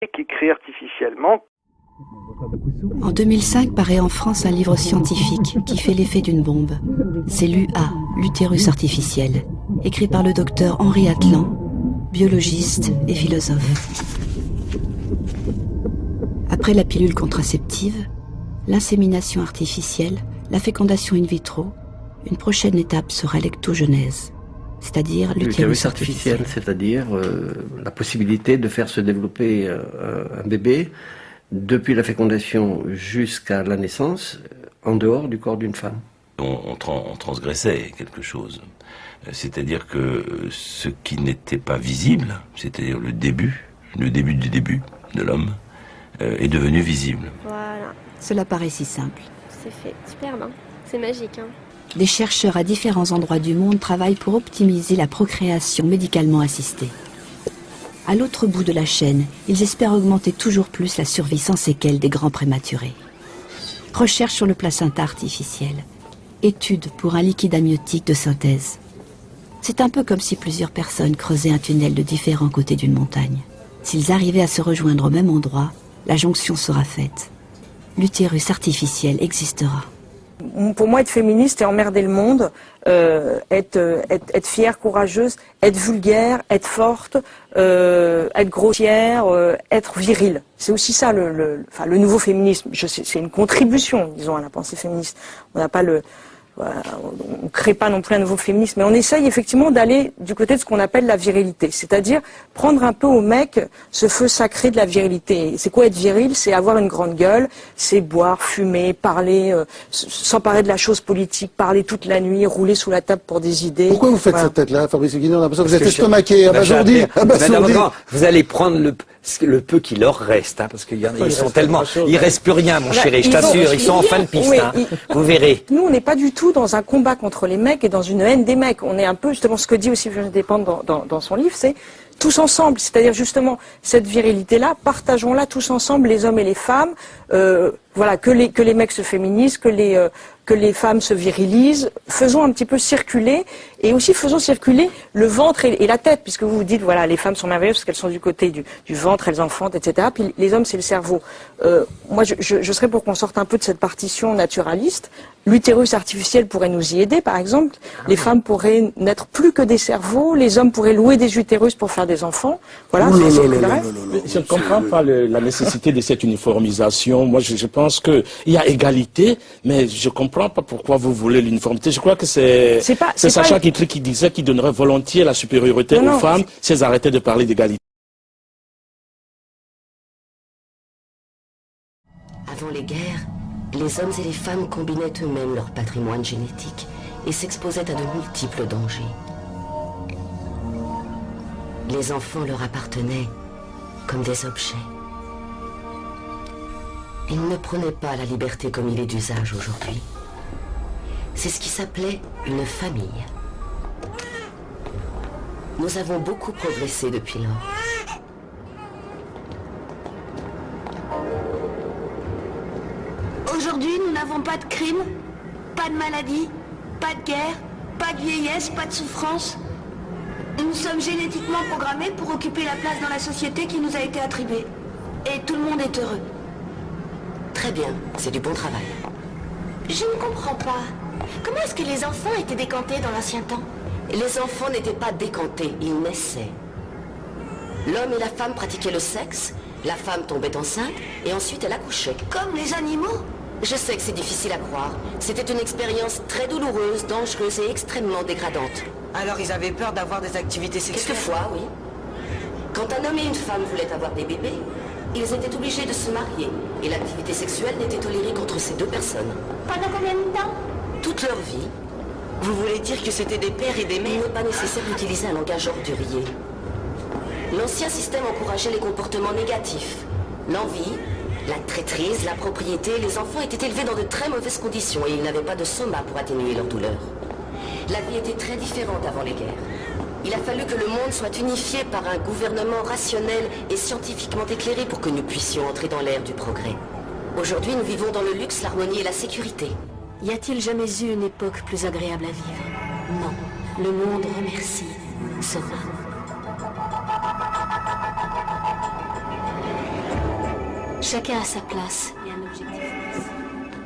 qui est créé artificiellement. En 2005 paraît en France un livre scientifique qui fait l'effet d'une bombe. C'est l'UA, l'utérus artificiel, écrit par le docteur Henri Atlan, biologiste et philosophe. Après la pilule contraceptive, l'insémination artificielle, la fécondation in vitro, une prochaine étape sera l'ectogenèse, c'est-à-dire l'utérus artificiel. C'est-à-dire la possibilité de faire se développer un bébé depuis la fécondation jusqu'à la naissance, en dehors du corps d'une femme. On transgressait quelque chose. C'est-à-dire que ce qui n'était pas visible, c'est-à-dire le début du début de l'homme, est devenu visible. Voilà. Cela paraît si simple. C'est fait. Superbe, hein. C'est magique, hein. Des chercheurs à différents endroits du monde travaillent pour optimiser la procréation médicalement assistée. À l'autre bout de la chaîne, ils espèrent augmenter toujours plus la survie sans séquelles des grands prématurés. Recherche sur le placenta artificiel. Étude pour un liquide amniotique de synthèse. C'est un peu comme si plusieurs personnes creusaient un tunnel de différents côtés d'une montagne. S'ils arrivaient à se rejoindre au même endroit, la jonction sera faite. L'utérus artificiel existera. Pour moi, être féministe et emmerder le monde, être fière, courageuse, être vulgaire, être forte, être grossière, être virile. C'est aussi ça le nouveau féminisme. C'est une contribution, disons, à la pensée féministe. On n'a pas on crée pas non plus un nouveau féminisme, mais on essaye effectivement d'aller du côté de ce qu'on appelle la virilité, c'est-à-dire prendre un peu au mec ce feu sacré de la virilité. C'est quoi être viril? C'est avoir une grande gueule, c'est boire, fumer, parler, s'emparer de la chose politique, parler toute la nuit, rouler sous la table pour des idées. Pourquoi vous faites cette tête-là, Fabrice Guinon? On a l'impression que vous êtes estomaqué, abasourdi. Vous allez prendre le peu qui leur reste, hein, parce qu'ils sont tellement, il reste plus rien, mon chéri, je t'assure, ils sont en fin de piste, hein, vous verrez. Nous, on n'est pas du tout dans un combat contre les mecs et dans une haine des mecs. On est un peu, justement, ce que dit aussi Virginie Despentes dans son livre, c'est tous ensemble, c'est-à-dire justement cette virilité-là, partageons-la tous ensemble, les hommes et les femmes, voilà, que les mecs se féminisent, que les femmes se virilisent, faisons un petit peu circuler, et aussi faisons circuler le ventre et la tête, puisque vous vous dites, voilà, les femmes sont merveilleuses parce qu'elles sont du côté du ventre, elles enfantent, etc. Puis les hommes, c'est le cerveau. Moi, je serais pour qu'on sorte un peu de cette partition naturaliste. L'utérus artificiel pourrait nous y aider, par exemple. Les femmes pourraient n'être plus que des cerveaux, les hommes pourraient louer des utérus pour faire des enfants. Voilà, je ne comprends pas la nécessité de cette uniformisation. Moi, je pense qu'il y a égalité, mais je ne comprends pas pourquoi vous voulez l'uniformité. Je crois que c'est Sacha Guitry qui disait qu'il donnerait volontiers la supériorité aux femmes si elles arrêtaient de parler d'égalité. Avant les guerres, les hommes et les femmes combinaient eux-mêmes leur patrimoine génétique et s'exposaient à de multiples dangers. Les enfants leur appartenaient comme des objets. Ils ne prenaient pas la liberté comme il est d'usage aujourd'hui. C'est ce qui s'appelait une famille. Nous avons beaucoup progressé depuis lors. Aujourd'hui, nous n'avons pas de crime, pas de maladie, pas de guerre, pas de vieillesse, pas de souffrance. Nous sommes génétiquement programmés pour occuper la place dans la société qui nous a été attribuée. Et tout le monde est heureux. Très bien, c'est du bon travail. Je ne comprends pas. Comment est-ce que les enfants étaient décantés dans l'ancien temps? Les enfants n'étaient pas décantés, ils naissaient. L'homme et la femme pratiquaient le sexe, la femme tombait enceinte et ensuite elle accouchait. Comme les animaux? Je sais que c'est difficile à croire. C'était une expérience très douloureuse, dangereuse et extrêmement dégradante. Alors ils avaient peur d'avoir des activités sexuelles? Quelquefois, oui. Quand un homme et une femme voulaient avoir des bébés, ils étaient obligés de se marier. Et l'activité sexuelle n'était tolérée qu'entre ces deux personnes. Pendant combien de temps? Toute leur vie. Vous voulez dire que c'était des pères et des mères? Il n'est pas nécessaire d'utiliser un langage ordurier. L'ancien système encourageait les comportements négatifs. L'envie, la traîtrise, la propriété. Les enfants étaient élevés dans de très mauvaises conditions et ils n'avaient pas de soma pour atténuer leur douleur. La vie était très différente avant les guerres. Il a fallu que le monde soit unifié par un gouvernement rationnel et scientifiquement éclairé pour que nous puissions entrer dans l'ère du progrès. Aujourd'hui, nous vivons dans le luxe, l'harmonie et la sécurité. Y a-t-il jamais eu une époque plus agréable à vivre? Non. Le monde remercie Soma. Chacun a sa place et un objectif.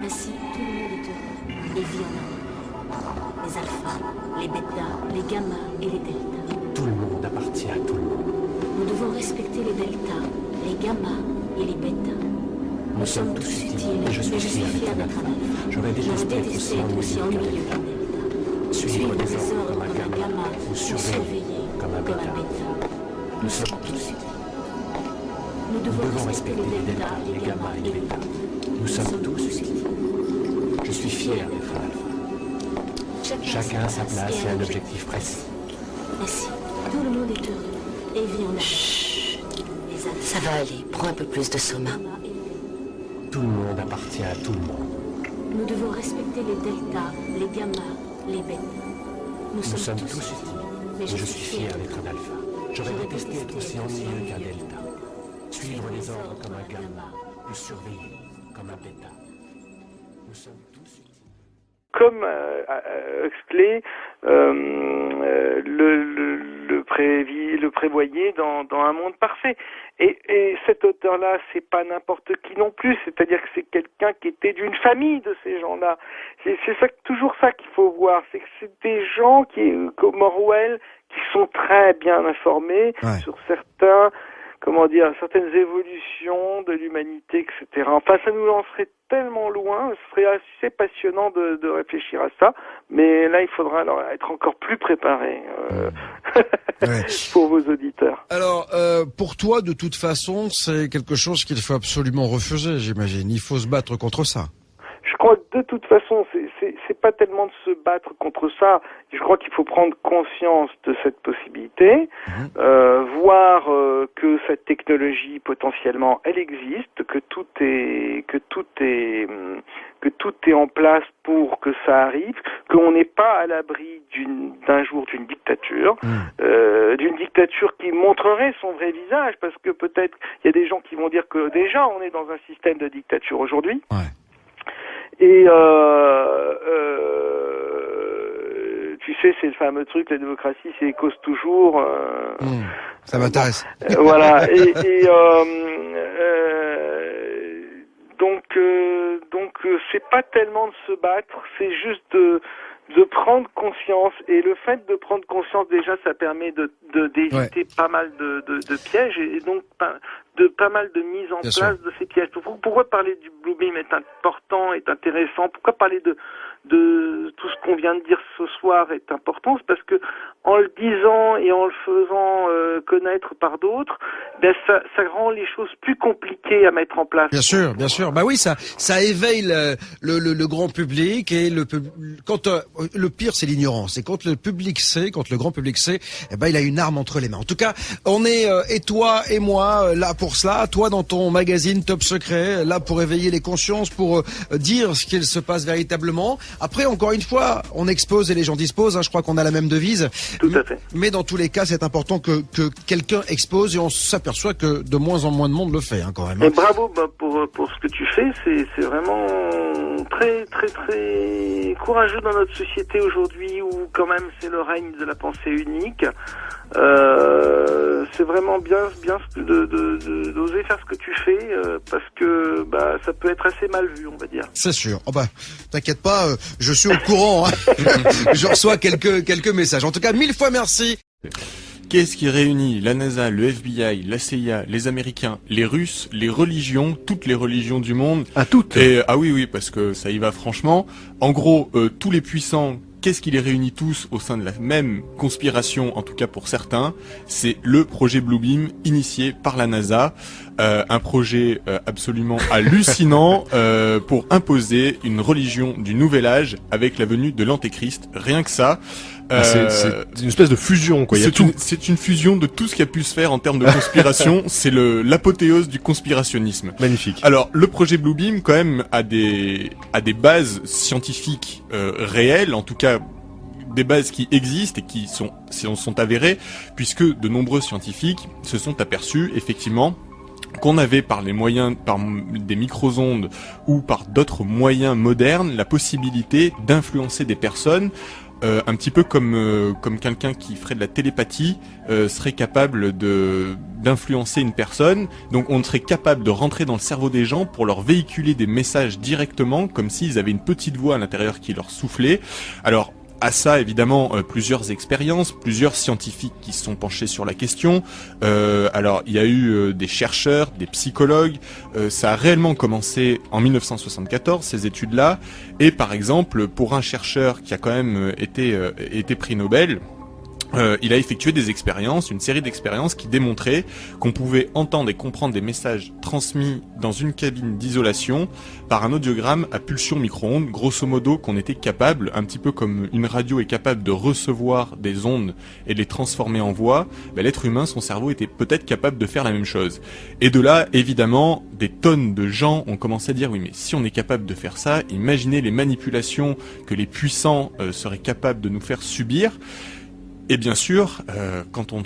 Ainsi, tout le monde est heureux et vit en harmonie. Les alphas, les bêtas, les gammas et les deltas. Tout le monde appartient à tout le monde. Nous devons respecter les deltas, les gammas et les bêtas. Nous sommes tous utiles et je suis fier d'être un alpha. J'aurais détesté être aussi ennuyeux qu'un delta. Suivre des ordres comme un gamma ou surveiller comme un bêta. Nous sommes tous utiles. Nous devons respecter les deltas, les gammas et les bêtas. Nous sommes tous utiles. Je suis fier d'être un alpha. Chacun a sa place et un objectif précis. Ainsi, tout le monde est heureux et vit en harmonie. Chut. Ça va aller, prends un peu plus de soma. Tout le monde appartient à tout le monde. Nous devons respecter les deltas, les gammas, les bêtas. Nous sommes tous utiles. Mais je suis fier d'être un alpha. J'aurais détesté être aussi ennuyeux qu'un delta. Suivre les ordres comme un gamma ou surveiller comme un bêta. Nous sommes tous utiles. Comme Huxley le prévoyait dans Un monde parfait. Et cet auteur-là, c'est pas n'importe qui non plus, c'est-à-dire que c'est quelqu'un qui était d'une famille de ces gens-là. C'est ça, toujours ça qu'il faut voir, c'est que c'est des gens comme Orwell, qui sont très bien informés sur certaines évolutions de l'humanité, etc. Enfin, ça nous lancerait tellement loin, ce serait assez passionnant de réfléchir à ça, mais là, il faudra alors être encore plus préparé pour vos auditeurs. Alors, pour toi, de toute façon, c'est quelque chose qu'il faut absolument refuser, j'imagine. Il faut se battre contre ça. Je crois que de toute façon, c'est pas tellement de se battre contre ça. Je crois qu'il faut prendre conscience de cette possibilité, voir que cette technologie potentiellement elle existe, que tout est en place pour que ça arrive, qu'on n'est pas à l'abri d'un jour d'une dictature qui montrerait son vrai visage, parce que peut-être il y a des gens qui vont dire que déjà on est dans un système de dictature aujourd'hui. Et tu sais, c'est le fameux truc, la démocratie, c'est cause toujours. Ça m'intéresse. Voilà. Donc, c'est pas tellement de se battre, c'est juste de prendre conscience. Et le fait de prendre conscience, déjà, ça permet d'éviter pas mal de pièges et donc de pas mal de mise en place de ces pièges. Pourquoi parler du Bluebeam est important, est intéressant? Pourquoi parler de tout ce qu'on vient de dire ce soir est important? C'est parce que en le disant et en le faisant connaître par d'autres, ça rend les choses plus compliquées à mettre en place. Bien sûr, bien sûr. Bah oui, ça éveille le grand public et quand le pire c'est l'ignorance. Et quand le public sait, quand le grand public sait, il a une arme entre les mains. En tout cas, on est et toi et moi là pour cela. Toi dans ton magazine Top Secret, là pour éveiller les consciences, pour dire ce qu'il se passe véritablement. Après, encore une fois, on expose et les gens disposent. Je crois qu'on a la même devise. Tout à fait. Mais dans tous les cas, c'est important que quelqu'un expose et on s'aperçoit que de moins en moins de monde le fait quand même. Et bravo pour ce que tu fais. C'est vraiment très très très courageux dans notre société aujourd'hui où quand même c'est le règne de la pensée unique. C'est vraiment bien d'oser faire ce que tu fais parce que ça peut être assez mal vu, on va dire. C'est sûr. T'inquiète pas, je suis au courant. Je reçois quelques messages. En tout cas, 1000 fois merci. Qu'est-ce qui réunit la NASA, le FBI, la CIA, les Américains, les Russes, les religions, toutes les religions du monde? Toutes. Ah oui, parce que ça y va franchement. En gros, tous les puissants, qu'est-ce qui les réunit tous au sein de la même conspiration, en tout cas pour certains? C'est le projet Bluebeam initié par la NASA. Un projet absolument hallucinant pour imposer une religion du nouvel âge avec la venue de l'Antéchrist. Rien que ça. C'est une espèce de fusion, quoi. C'est une fusion de tout ce qui a pu se faire en termes de conspiration. C'est l'apothéose du conspirationnisme. Magnifique. Alors, le projet Bluebeam, quand même, a des bases scientifiques réelles, en tout cas des bases qui existent et qui sont avérées, puisque de nombreux scientifiques se sont aperçus, effectivement, qu'on avait par des micro-ondes ou par d'autres moyens modernes la possibilité d'influencer des personnes un petit peu comme quelqu'un qui ferait de la télépathie serait capable d'influencer une personne. Donc on serait capable de rentrer dans le cerveau des gens pour leur véhiculer des messages directement, comme s'ils avaient une petite voix à l'intérieur qui leur soufflait. Alors à ça, évidemment, plusieurs expériences, plusieurs scientifiques qui se sont penchés sur la question. Alors, il y a eu des chercheurs, des psychologues. Ça a réellement commencé en 1974, ces études-là. Et par exemple, pour un chercheur qui a quand même été prix Nobel, il a effectué des expériences, une série d'expériences qui démontraient qu'on pouvait entendre et comprendre des messages transmis dans une cabine d'isolation par un audiogramme à pulsion micro-ondes, grosso modo qu'on était capable, un petit peu comme une radio est capable de recevoir des ondes et de les transformer en voix, l'être humain, son cerveau était peut-être capable de faire la même chose. Et de là, évidemment, des tonnes de gens ont commencé à dire oui mais si on est capable de faire ça, imaginez les manipulations que les puissants seraient capables de nous faire subir. Et bien sûr, quand on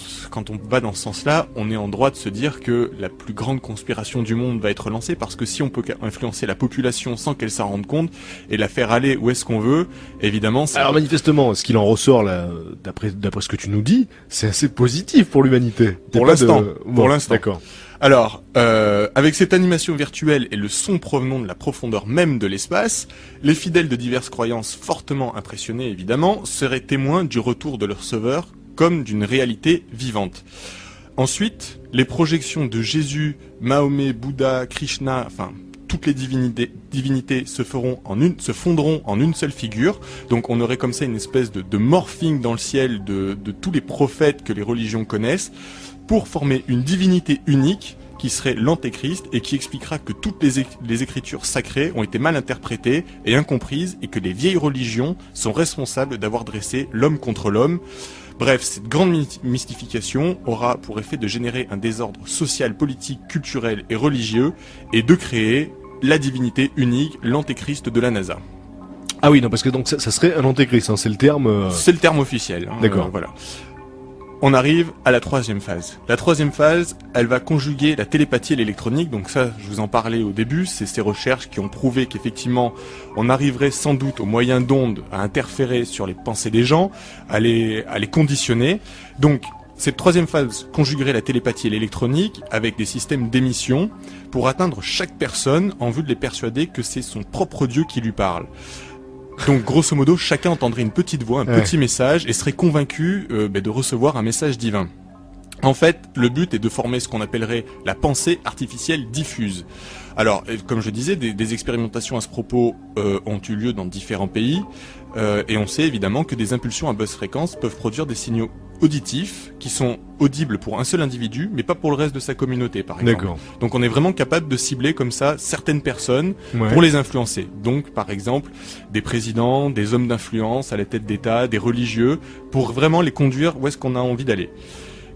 va dans ce sens-là, on est en droit de se dire que la plus grande conspiration du monde va être lancée, parce que si on peut influencer la population sans qu'elle s'en rende compte et la faire aller où est-ce qu'on veut, évidemment... Alors manifestement, ce qu'il en ressort là, d'après ce que tu nous dis, c'est assez positif pour l'humanité. Pour l'instant. Pour l'instant. D'accord. Alors, avec cette animation virtuelle et le son provenant de la profondeur même de l'espace, les fidèles de diverses croyances fortement impressionnés, évidemment, seraient témoins du retour de leur sauveur comme d'une réalité vivante. Ensuite, les projections de Jésus, Mahomet, Bouddha, Krishna, enfin... toutes les divinités se fondront en une seule figure. Donc on aurait comme ça une espèce de morphing dans le ciel de tous les prophètes que les religions connaissent, pour former une divinité unique qui serait l'antéchrist et qui expliquera que toutes les écritures sacrées ont été mal interprétées et incomprises et que les vieilles religions sont responsables d'avoir dressé l'homme contre l'homme. Bref, cette grande mystification aura pour effet de générer un désordre social, politique, culturel et religieux et de créer la divinité unique, l'antéchrist de la NASA. Ah oui, non, parce que donc ça serait un antéchrist, hein, c'est le terme... C'est le terme officiel. Hein, d'accord. Voilà. On arrive à la troisième phase. La troisième phase, elle va conjuguer la télépathie et l'électronique. Donc ça, je vous en parlais au début, c'est ces recherches qui ont prouvé qu'effectivement, on arriverait sans doute au moyen d'ondes à interférer sur les pensées des gens, à les conditionner. Donc, cette troisième phase conjuguerait la télépathie et l'électronique avec des systèmes d'émission pour atteindre chaque personne en vue de les persuader que c'est son propre Dieu qui lui parle. Donc grosso modo, chacun entendrait une petite voix, un petit message et serait convaincu de recevoir un message divin. En fait, le but est de former ce qu'on appellerait la pensée artificielle diffuse. Alors, comme je disais, des expérimentations à ce propos ont eu lieu dans différents pays et on sait évidemment que des impulsions à basse fréquence peuvent produire des signaux auditifs qui sont audibles pour un seul individu mais pas pour le reste de sa communauté par exemple. D'accord. Donc on est vraiment capable de cibler comme ça certaines personnes pour les influencer. Donc par exemple des présidents, des hommes d'influence à la tête d'État, des religieux, pour vraiment les conduire où est-ce qu'on a envie d'aller.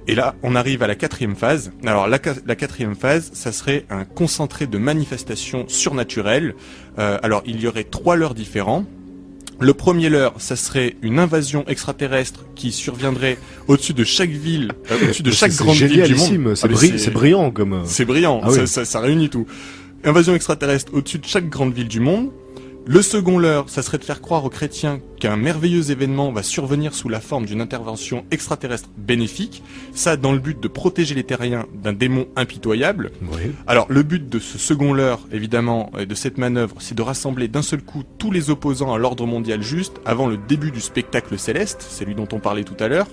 Et là, on arrive à la quatrième phase. Alors la quatrième phase, ça serait un concentré de manifestations surnaturelles. Alors il y aurait 3 leurres différents. Le premier leurre, ça serait une invasion extraterrestre qui surviendrait au-dessus de chaque ville, au-dessus de chaque grande ville du monde. C'est brillant comme... C'est brillant, ah oui. ça réunit tout. Invasion extraterrestre au-dessus de chaque grande ville du monde. Le second leurre, ça serait de faire croire aux chrétiens qu'un merveilleux événement va survenir sous la forme d'une intervention extraterrestre bénéfique, ça dans le but de protéger les terriens d'un démon impitoyable. Oui. Alors le but de ce second leurre, évidemment, de cette manœuvre, c'est de rassembler d'un seul coup tous les opposants à l'ordre mondial juste avant le début du spectacle céleste, c'est lui dont on parlait tout à l'heure.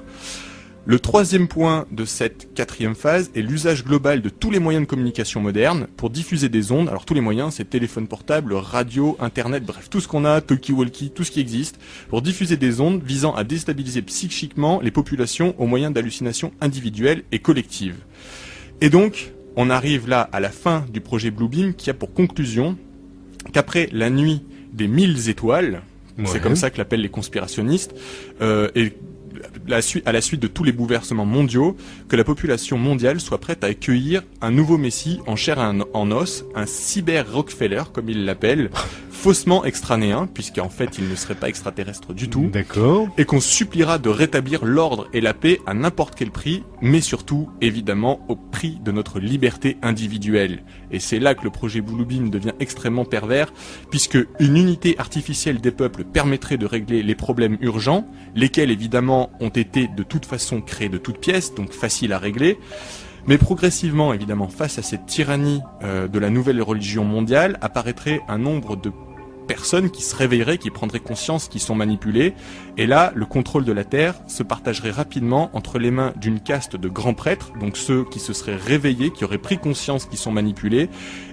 Le troisième point de cette quatrième phase est l'usage global de tous les moyens de communication modernes pour diffuser des ondes. Alors tous les moyens, c'est téléphone portable, radio, internet, bref, tout ce qu'on a, talkie-walkie, tout ce qui existe, pour diffuser des ondes visant à déstabiliser psychiquement les populations au moyen d'hallucinations individuelles et collectives. Et donc, on arrive là à la fin du projet Bluebeam qui a pour conclusion qu'après la nuit des 1000 étoiles, c'est comme ça que l'appellent les conspirationnistes, et à la suite de tous les bouleversements mondiaux, que la population mondiale soit prête à accueillir un nouveau messie en chair et en os, un cyber-Rockefeller, comme il l'appelle, faussement extranéen, puisqu'en fait il ne serait pas extraterrestre du tout. D'accord. Et qu'on suppliera de rétablir l'ordre et la paix à n'importe quel prix, mais surtout, évidemment, au prix de notre liberté individuelle. Et c'est là que le projet Bluebeam devient extrêmement pervers, puisque une unité artificielle des peuples permettrait de régler les problèmes urgents, lesquels évidemment ont été de toute façon créés de toutes pièces, donc faciles à régler. Mais progressivement, évidemment, face à cette tyrannie de la nouvelle religion mondiale, apparaîtrait un nombre de personnes qui se réveilleraient, qui prendraient conscience qu'ils sont manipulés. Et là, le contrôle de la Terre se partagerait rapidement entre les mains d'une caste de grands prêtres, donc ceux qui se seraient réveillés, qui auraient pris conscience qu'ils sont manipulés,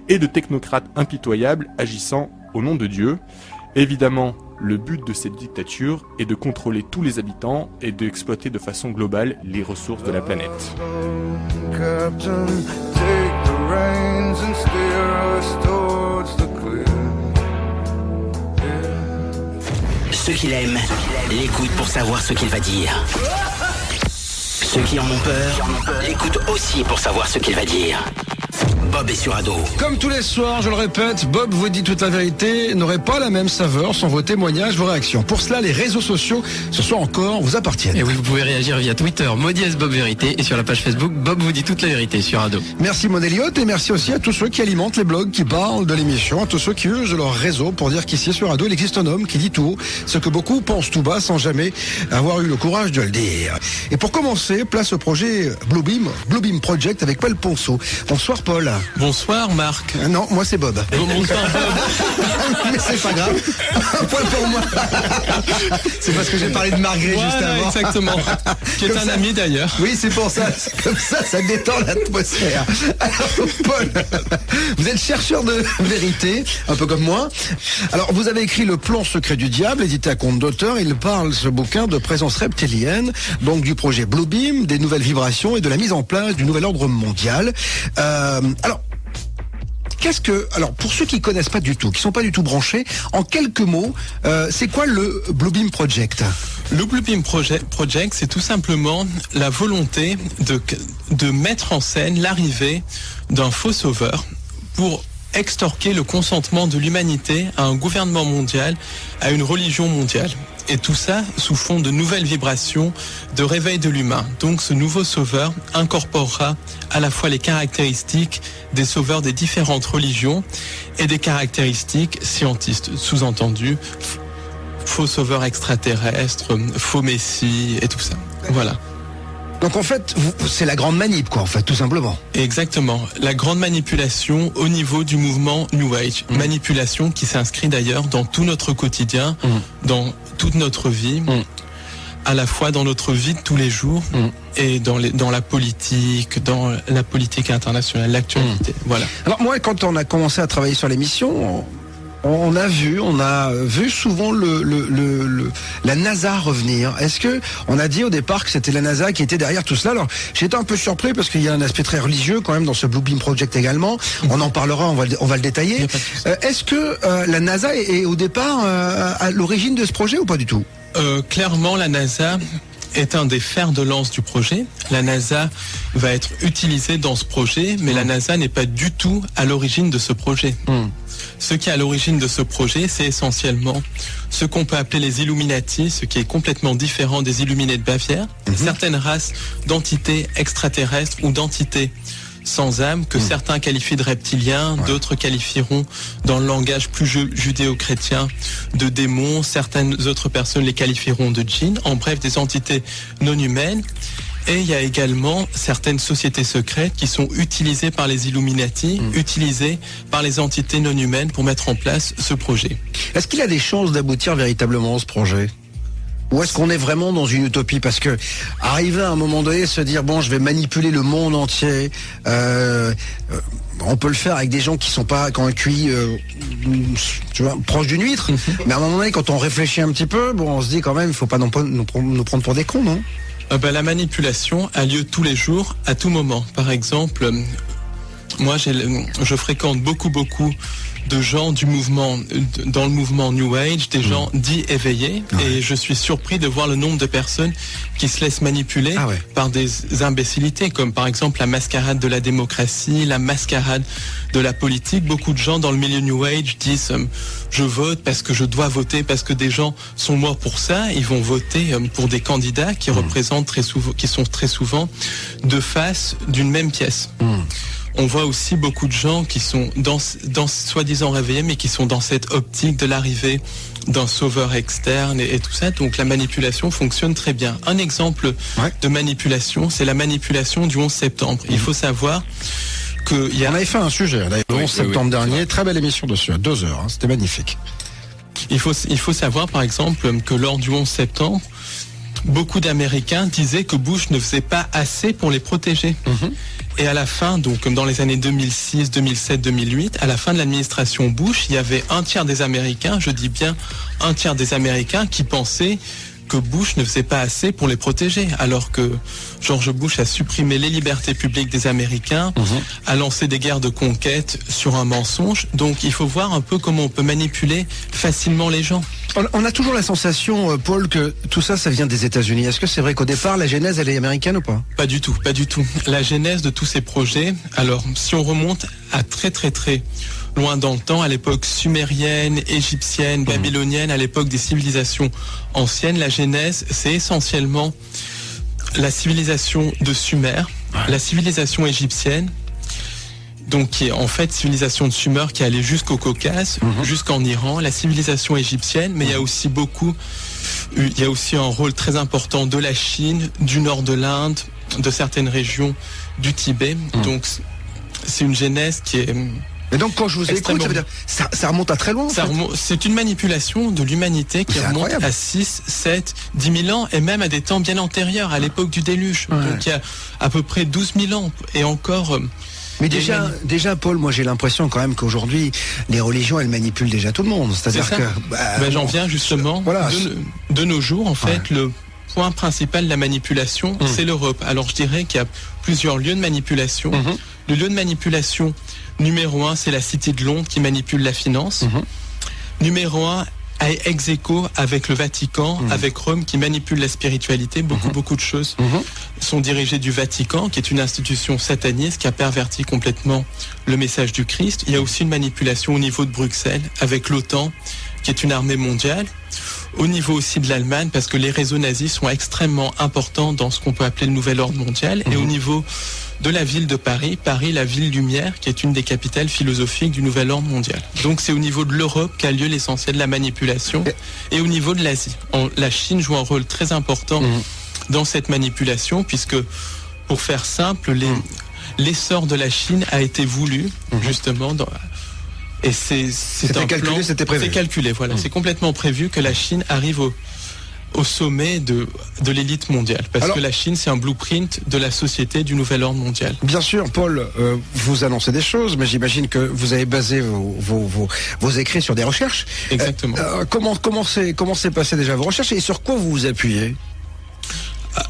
et de technocrates impitoyables agissant au nom de Dieu. Évidemment, le but de cette dictature est de contrôler tous les habitants et d'exploiter de façon globale les ressources de la planète. Ceux qui l'aiment l'écoutent pour savoir ce qu'il va dire. Ceux qui en ont peur l'écoutent aussi pour savoir ce qu'il va dire. Bob est sur Ado. Comme tous les soirs, je le répète, Bob vous dit toute la vérité, n'aurait pas la même saveur sans vos témoignages, vos réactions. Pour cela, les réseaux sociaux, ce soir encore, vous appartiennent. Et oui, vous pouvez réagir via Twitter, Maudiès Bob Vérité, et sur la page Facebook, Bob vous dit toute la vérité sur Ado. Merci Maud Elliott, et merci aussi à tous ceux qui alimentent les blogs, qui parlent de l'émission, à tous ceux qui usent leur réseau pour dire qu'ici sur Ado, il existe un homme qui dit tout haut ce que beaucoup pensent tout bas sans jamais avoir eu le courage de le dire. Et pour commencer, place au projet Bluebeam Project avec Paul Ponceau. Bonsoir Paul. Bonsoir Marc. Non, moi c'est Bob. Bonsoir Bob. Mais c'est pas grave. Un point pour moi. C'est parce que j'ai parlé de Marc Gré juste avant. Exactement. Qui est un ami d'ailleurs. Oui, c'est pour ça. C'est comme ça détend l'atmosphère. Alors Paul, vous êtes chercheur de vérité, un peu comme moi. Alors vous avez écrit Le plan secret du diable, édité à compte d'auteur. Il parle, ce bouquin, de présence reptilienne, donc du projet Bluebeam, des nouvelles vibrations et de la mise en place du nouvel ordre mondial. Alors, pour ceux qui connaissent pas du tout, qui sont pas du tout branchés, en quelques mots, c'est quoi le Bluebeam Project ? Le Bluebeam Project, c'est tout simplement la volonté de mettre en scène l'arrivée d'un faux sauveur pour extorquer le consentement de l'humanité à un gouvernement mondial, à une religion mondiale. Et tout ça sous fond de nouvelles vibrations, de réveil de l'humain. Donc ce nouveau sauveur incorporera à la fois les caractéristiques des sauveurs des différentes religions et des caractéristiques scientistes, sous-entendu faux sauveurs extraterrestres, faux messie et tout ça. Voilà. Donc en fait, c'est la grande manip, quoi, en fait, tout simplement. Exactement. La grande manipulation au niveau du mouvement New Age. Manipulation qui s'inscrit d'ailleurs dans tout notre quotidien, dans toute notre vie, à la fois dans notre vie de tous les jours et dans la politique internationale, l'actualité. Voilà. Alors moi, quand on a commencé à travailler sur l'émission, on a vu souvent la NASA revenir. Est-ce que on a dit au départ que c'était la NASA qui était derrière tout cela? Alors j'étais un peu surpris parce qu'il y a un aspect très religieux quand même dans ce Bluebeam Project également. On en parlera, on va le détailler. Est-ce que la NASA est au départ à l'origine de ce projet ou pas du tout? Clairement, la NASA est un des fers de lance du projet. La NASA va être utilisée dans ce projet, mais la NASA n'est pas du tout à l'origine de ce projet. Ce qui est à l'origine de ce projet, c'est essentiellement ce qu'on peut appeler les Illuminati, ce qui est complètement différent des Illuminés de Bavière, certaines races d'entités extraterrestres ou d'entités sans âme que certains qualifient de reptiliens, d'autres qualifieront dans le langage plus judéo-chrétien de démons, certaines autres personnes les qualifieront de djinns, en bref des entités non humaines. Et il y a également certaines sociétés secrètes qui sont utilisées par les Illuminati, utilisées par les entités non humaines pour mettre en place ce projet. Est-ce qu'il a des chances d'aboutir véritablement ce projet ? Ou est-ce qu'on est vraiment dans une utopie? Parce que arriver à un moment donné, se dire bon, je vais manipuler le monde entier, on peut le faire avec des gens qui sont pas quand un QI, tu vois, proche d'une huître. Mais à un moment donné, quand on réfléchit un petit peu, bon, on se dit quand même, il faut pas nous prendre pour des cons, non? La manipulation a lieu tous les jours, à tout moment. Par exemple, moi je fréquente beaucoup de gens dans le mouvement New Age, des gens dits éveillés, et je suis surpris de voir le nombre de personnes qui se laissent manipuler par des imbécilités, comme par exemple la mascarade de la démocratie, la mascarade de la politique. Beaucoup de gens dans le milieu New Age disent je vote parce que je dois voter, parce que des gens sont morts pour ça. Ils vont voter pour des candidats qui représentent qui sont très souvent deux faces d'une même pièce. On voit aussi beaucoup de gens qui sont dans soi-disant réveillés, mais qui sont dans cette optique de l'arrivée d'un sauveur externe et tout ça. Donc la manipulation fonctionne très bien. Un exemple de manipulation, c'est la manipulation du 11 septembre. Il faut savoir que on avait fait un sujet d'ailleurs, le 11 septembre dernier, très belle émission dessus, à 2 heures, c'était magnifique. Il faut savoir par exemple que lors du 11 septembre, beaucoup d'Américains disaient que Bush ne faisait pas assez pour les protéger. Et à la fin, donc comme dans les années 2006, 2007, 2008, à la fin de l'administration Bush, il y avait un tiers des Américains, je dis bien un tiers des Américains, qui pensaient que Bush ne faisait pas assez pour les protéger, alors que George Bush a supprimé les libertés publiques des Américains, a lancé des guerres de conquête sur un mensonge. Donc il faut voir un peu comment on peut manipuler facilement les gens. On a toujours la sensation, Paul, que tout ça, ça vient des États-Unis. Est-ce que c'est vrai qu'au départ, la genèse, elle est américaine ou pas? Pas du tout, pas du tout. La genèse de tous ces projets, alors si on remonte à très loin dans le temps, à l'époque sumérienne, égyptienne, babylonienne, à l'époque des civilisations anciennes, la genèse, c'est essentiellement la civilisation de Sumer, la civilisation égyptienne, donc qui est en fait civilisation de Sumer qui allait jusqu'au Caucase, jusqu'en Iran, la civilisation égyptienne, mais il y a aussi un rôle très important de la Chine, du nord de l'Inde, de certaines régions du Tibet. Donc c'est une genèse qui est... Et donc quand je vous écoute, ça veut dire ça remonte à très loin. C'est une manipulation de l'humanité qui remonte à 6, 7, 10 000 ans et même à des temps bien antérieurs, à l'époque du déluge. Donc il y a à peu près 12 000 ans et encore... Mais déjà, Paul, moi j'ai l'impression quand même qu'aujourd'hui, les religions, elles manipulent déjà tout le monde. C'est-à-dire que... j'en viens justement. De nos jours, en fait, le point principal de la manipulation, c'est l'Europe. Alors je dirais qu'il y a plusieurs lieux de manipulation. Le lieu de manipulation numéro 1, c'est la Cité de Londres qui manipule la finance. Numéro 1, ex aequo avec le Vatican, avec Rome qui manipule la spiritualité. Beaucoup de choses sont dirigées du Vatican, qui est une institution sataniste qui a perverti complètement le message du Christ. Il y a aussi une manipulation au niveau de Bruxelles avec l'OTAN, qui est une armée mondiale. Au niveau aussi de l'Allemagne, parce que les réseaux nazis sont extrêmement importants dans ce qu'on peut appeler le nouvel ordre mondial. Et au niveau de la ville de Paris, la ville lumière, qui est une des capitales philosophiques du nouvel ordre mondial. Donc c'est au niveau de l'Europe qu'a lieu l'essentiel de la manipulation. Et au niveau de l'Asie, la Chine joue un rôle très important dans cette manipulation, puisque, pour faire simple, l'essor de la Chine a été voulu, justement, et c'est un calculé, c'était prévu. C'est calculé, voilà. C'est complètement prévu que la Chine arrive au sommet de l'élite mondiale. Parce que la Chine, c'est un blueprint de la société du nouvel ordre mondial. Bien sûr, Paul, vous annoncez des choses, mais j'imagine que vous avez basé vos écrits sur des recherches. Exactement. Comment s'est passé déjà vos recherches et sur quoi vous vous appuyez?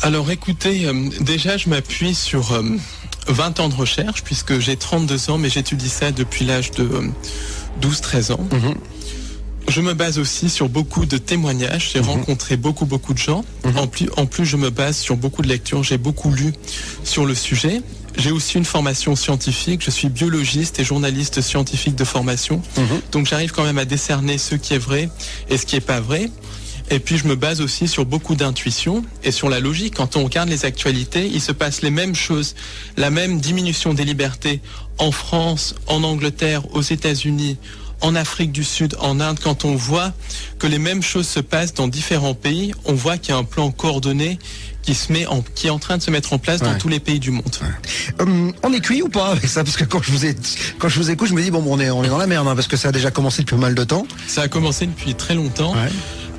Alors écoutez, déjà je m'appuie sur 20 ans de recherche, puisque j'ai 32 ans, mais j'étudie ça depuis l'âge de 12-13 ans. Je me base aussi sur beaucoup de témoignages. J'ai rencontré beaucoup de gens. En plus, je me base sur beaucoup de lectures. J'ai beaucoup lu sur le sujet. J'ai aussi une formation scientifique. Je suis biologiste et journaliste scientifique de formation. Donc j'arrive quand même à décerner ce qui est vrai et ce qui est pas vrai. Et puis je me base aussi sur beaucoup d'intuition et sur la logique. Quand on regarde les actualités, il se passe les mêmes choses. La même diminution des libertés en France, en Angleterre, aux États-Unis, en Afrique du Sud, en Inde. Quand on voit que les mêmes choses se passent dans différents pays, on voit qu'il y a un plan coordonné qui est en train de se mettre en place dans tous les pays du monde. On est cuit ou pas avec ça? Parce que quand je vous écoute, je me dis on est dans la merde, parce que ça a déjà commencé depuis pas mal de temps. Ça a commencé depuis très longtemps.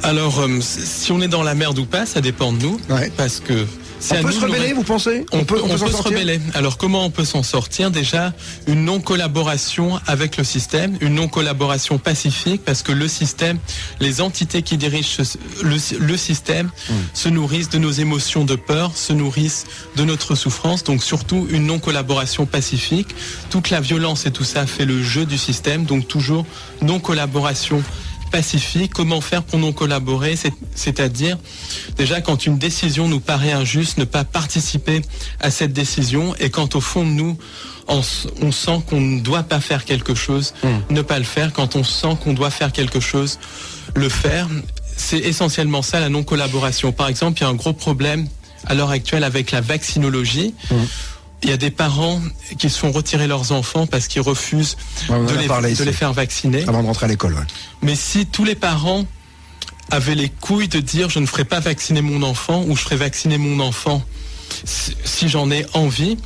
Alors, si on est dans la merde ou pas, ça dépend de nous, parce que On peut se rebeller, vous pensez? On peut se rebeller. Alors comment on peut s'en sortir? Déjà, une non-collaboration avec le système, une non-collaboration pacifique, parce que le système, les entités qui dirigent le système se nourrissent de nos émotions de peur, se nourrissent de notre souffrance, donc surtout une non-collaboration pacifique. Toute la violence et tout ça fait le jeu du système, donc toujours non-collaboration pacifique. Comment faire pour non collaborer? C'est-à-dire, déjà, quand une décision nous paraît injuste, ne pas participer à cette décision, et quand au fond de nous, on sent qu'on ne doit pas faire quelque chose, ne pas le faire. Quand on sent qu'on doit faire quelque chose, le faire. C'est essentiellement ça, la non-collaboration. Par exemple, il y a un gros problème à l'heure actuelle avec la vaccinologie. Il y a des parents qui se font retirer leurs enfants parce qu'ils refusent de les faire vacciner. Avant de rentrer à l'école, Mais si tous les parents avaient les couilles de dire je ne ferai pas vacciner mon enfant ou je ferai vacciner mon enfant si j'en ai envie,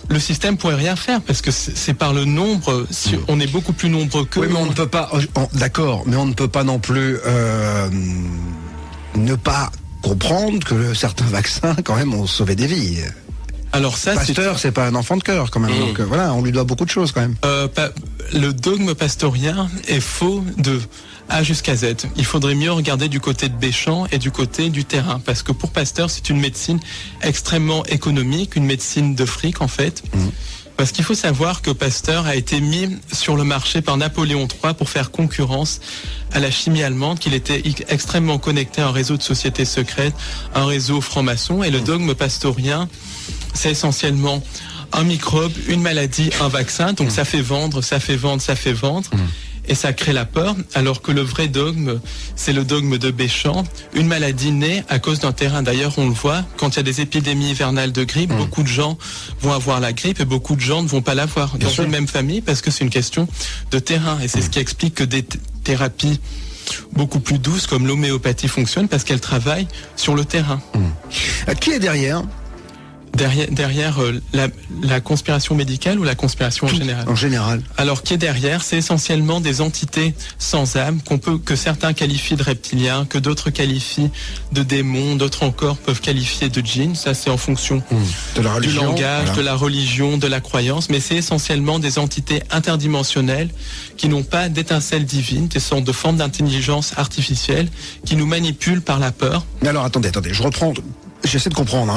le système pourrait rien faire parce que c'est par le nombre, on est beaucoup plus nombreux que... Oui, mais on ne peut pas... D'accord, mais on ne peut pas non plus ne pas comprendre que certains vaccins, quand même, ont sauvé des vies. Alors ça, Pasteur, c'est pas un enfant de cœur quand même. Donc voilà, on lui doit beaucoup de choses quand même. Le dogme pastorien est faux de A jusqu'à Z. Il faudrait mieux regarder du côté de Béchamp et du côté du terrain, parce que pour Pasteur, c'est une médecine extrêmement économique, une médecine de fric en fait. Parce qu'il faut savoir que Pasteur a été mis sur le marché par Napoléon III pour faire concurrence à la chimie allemande, qu'il était extrêmement connecté à un réseau de sociétés secrètes, un réseau franc-maçon, et le dogme pastorien, c'est essentiellement un microbe, une maladie, un vaccin, donc ça fait vendre, ça fait vendre, ça fait vendre. Et ça crée la peur, alors que le vrai dogme, c'est le dogme de Béchamp. Une maladie naît à cause d'un terrain. D'ailleurs, on le voit, quand il y a des épidémies hivernales de grippe, beaucoup de gens vont avoir la grippe et beaucoup de gens ne vont pas l'avoir dans une même famille parce que c'est une question de terrain. Et c'est ce qui explique que des thérapies beaucoup plus douces comme l'homéopathie fonctionnent parce qu'elles travaillent sur le terrain. Qui est derrière ? Derrière la conspiration médicale ou la conspiration en général? En général. Alors, qui est derrière? C'est essentiellement des entités sans âme que certains qualifient de reptiliens, que d'autres qualifient de démons, d'autres encore peuvent qualifier de djinns. Ça, c'est en fonction de la religion, du langage, de la religion, de la croyance. Mais c'est essentiellement des entités interdimensionnelles qui n'ont pas d'étincelle divine, des sortes de formes d'intelligence artificielle qui nous manipulent par la peur. Mais alors, attendez, je reprends... J'essaie de comprendre,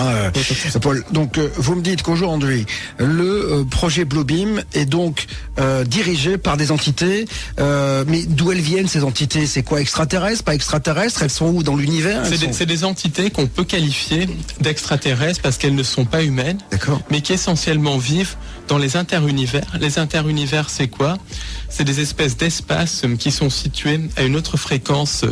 Paul. Donc, vous me dites qu'aujourd'hui, le projet Bluebeam est donc dirigé par des entités. Mais d'où elles viennent ces entités? C'est quoi, extraterrestres, pas extraterrestres? Elles sont où dans l'univers? C'est des entités qu'on peut qualifier d'extraterrestres parce qu'elles ne sont pas humaines, mais qui essentiellement vivent dans les interunivers. Les interunivers, c'est quoi? C'est des espèces d'espaces qui sont situés à une autre fréquence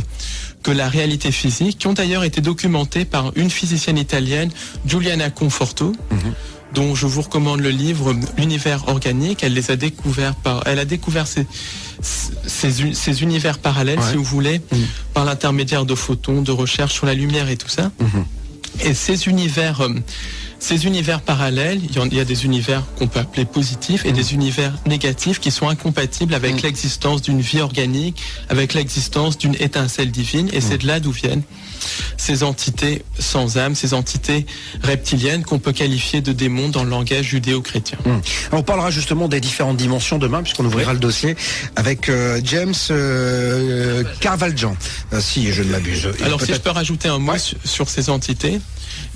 que la réalité physique, qui ont d'ailleurs été documentées par une physicienne italienne, Giuliana Conforto, dont je vous recommande le livre L'univers organique. Elle les a découverts elle a découvert ces univers parallèles, si vous voulez, par l'intermédiaire de photons, de recherche sur la lumière et tout ça. Et ces univers parallèles, il y a des univers qu'on peut appeler positifs et des univers négatifs qui sont incompatibles avec l'existence d'une vie organique, avec l'existence d'une étincelle divine. Et c'est de là d'où viennent ces entités sans âme, ces entités reptiliennes qu'on peut qualifier de démons dans le langage judéo-chrétien. On parlera justement des différentes dimensions demain, puisqu'on ouvrira le dossier avec James Carvaljan, si je ne m'abuse. Alors si je peux rajouter un mot sur ces entités,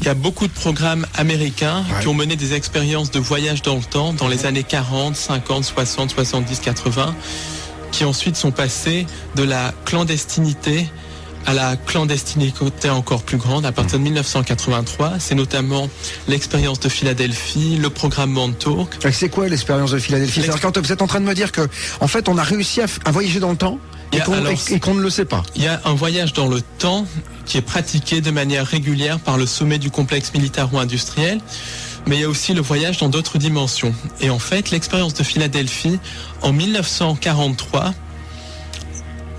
il y a beaucoup de programmes américains qui ont mené des expériences de voyage dans le temps dans les années 40, 50, 60, 70, 80, qui ensuite sont passés de la clandestinité à la clandestinité encore plus grande à partir de 1983. C'est notamment l'expérience de Philadelphie, le programme Montauk. C'est quoi l'expérience de Philadelphie? Quand vous êtes en train de me dire que, en fait, on a réussi à voyager dans le temps et qu'on ne le sait pas. Il y a un voyage dans le temps qui est pratiqué de manière régulière par le sommet du complexe militaro-industriel, mais il y a aussi le voyage dans d'autres dimensions. Et en fait, l'expérience de Philadelphie, en 1943,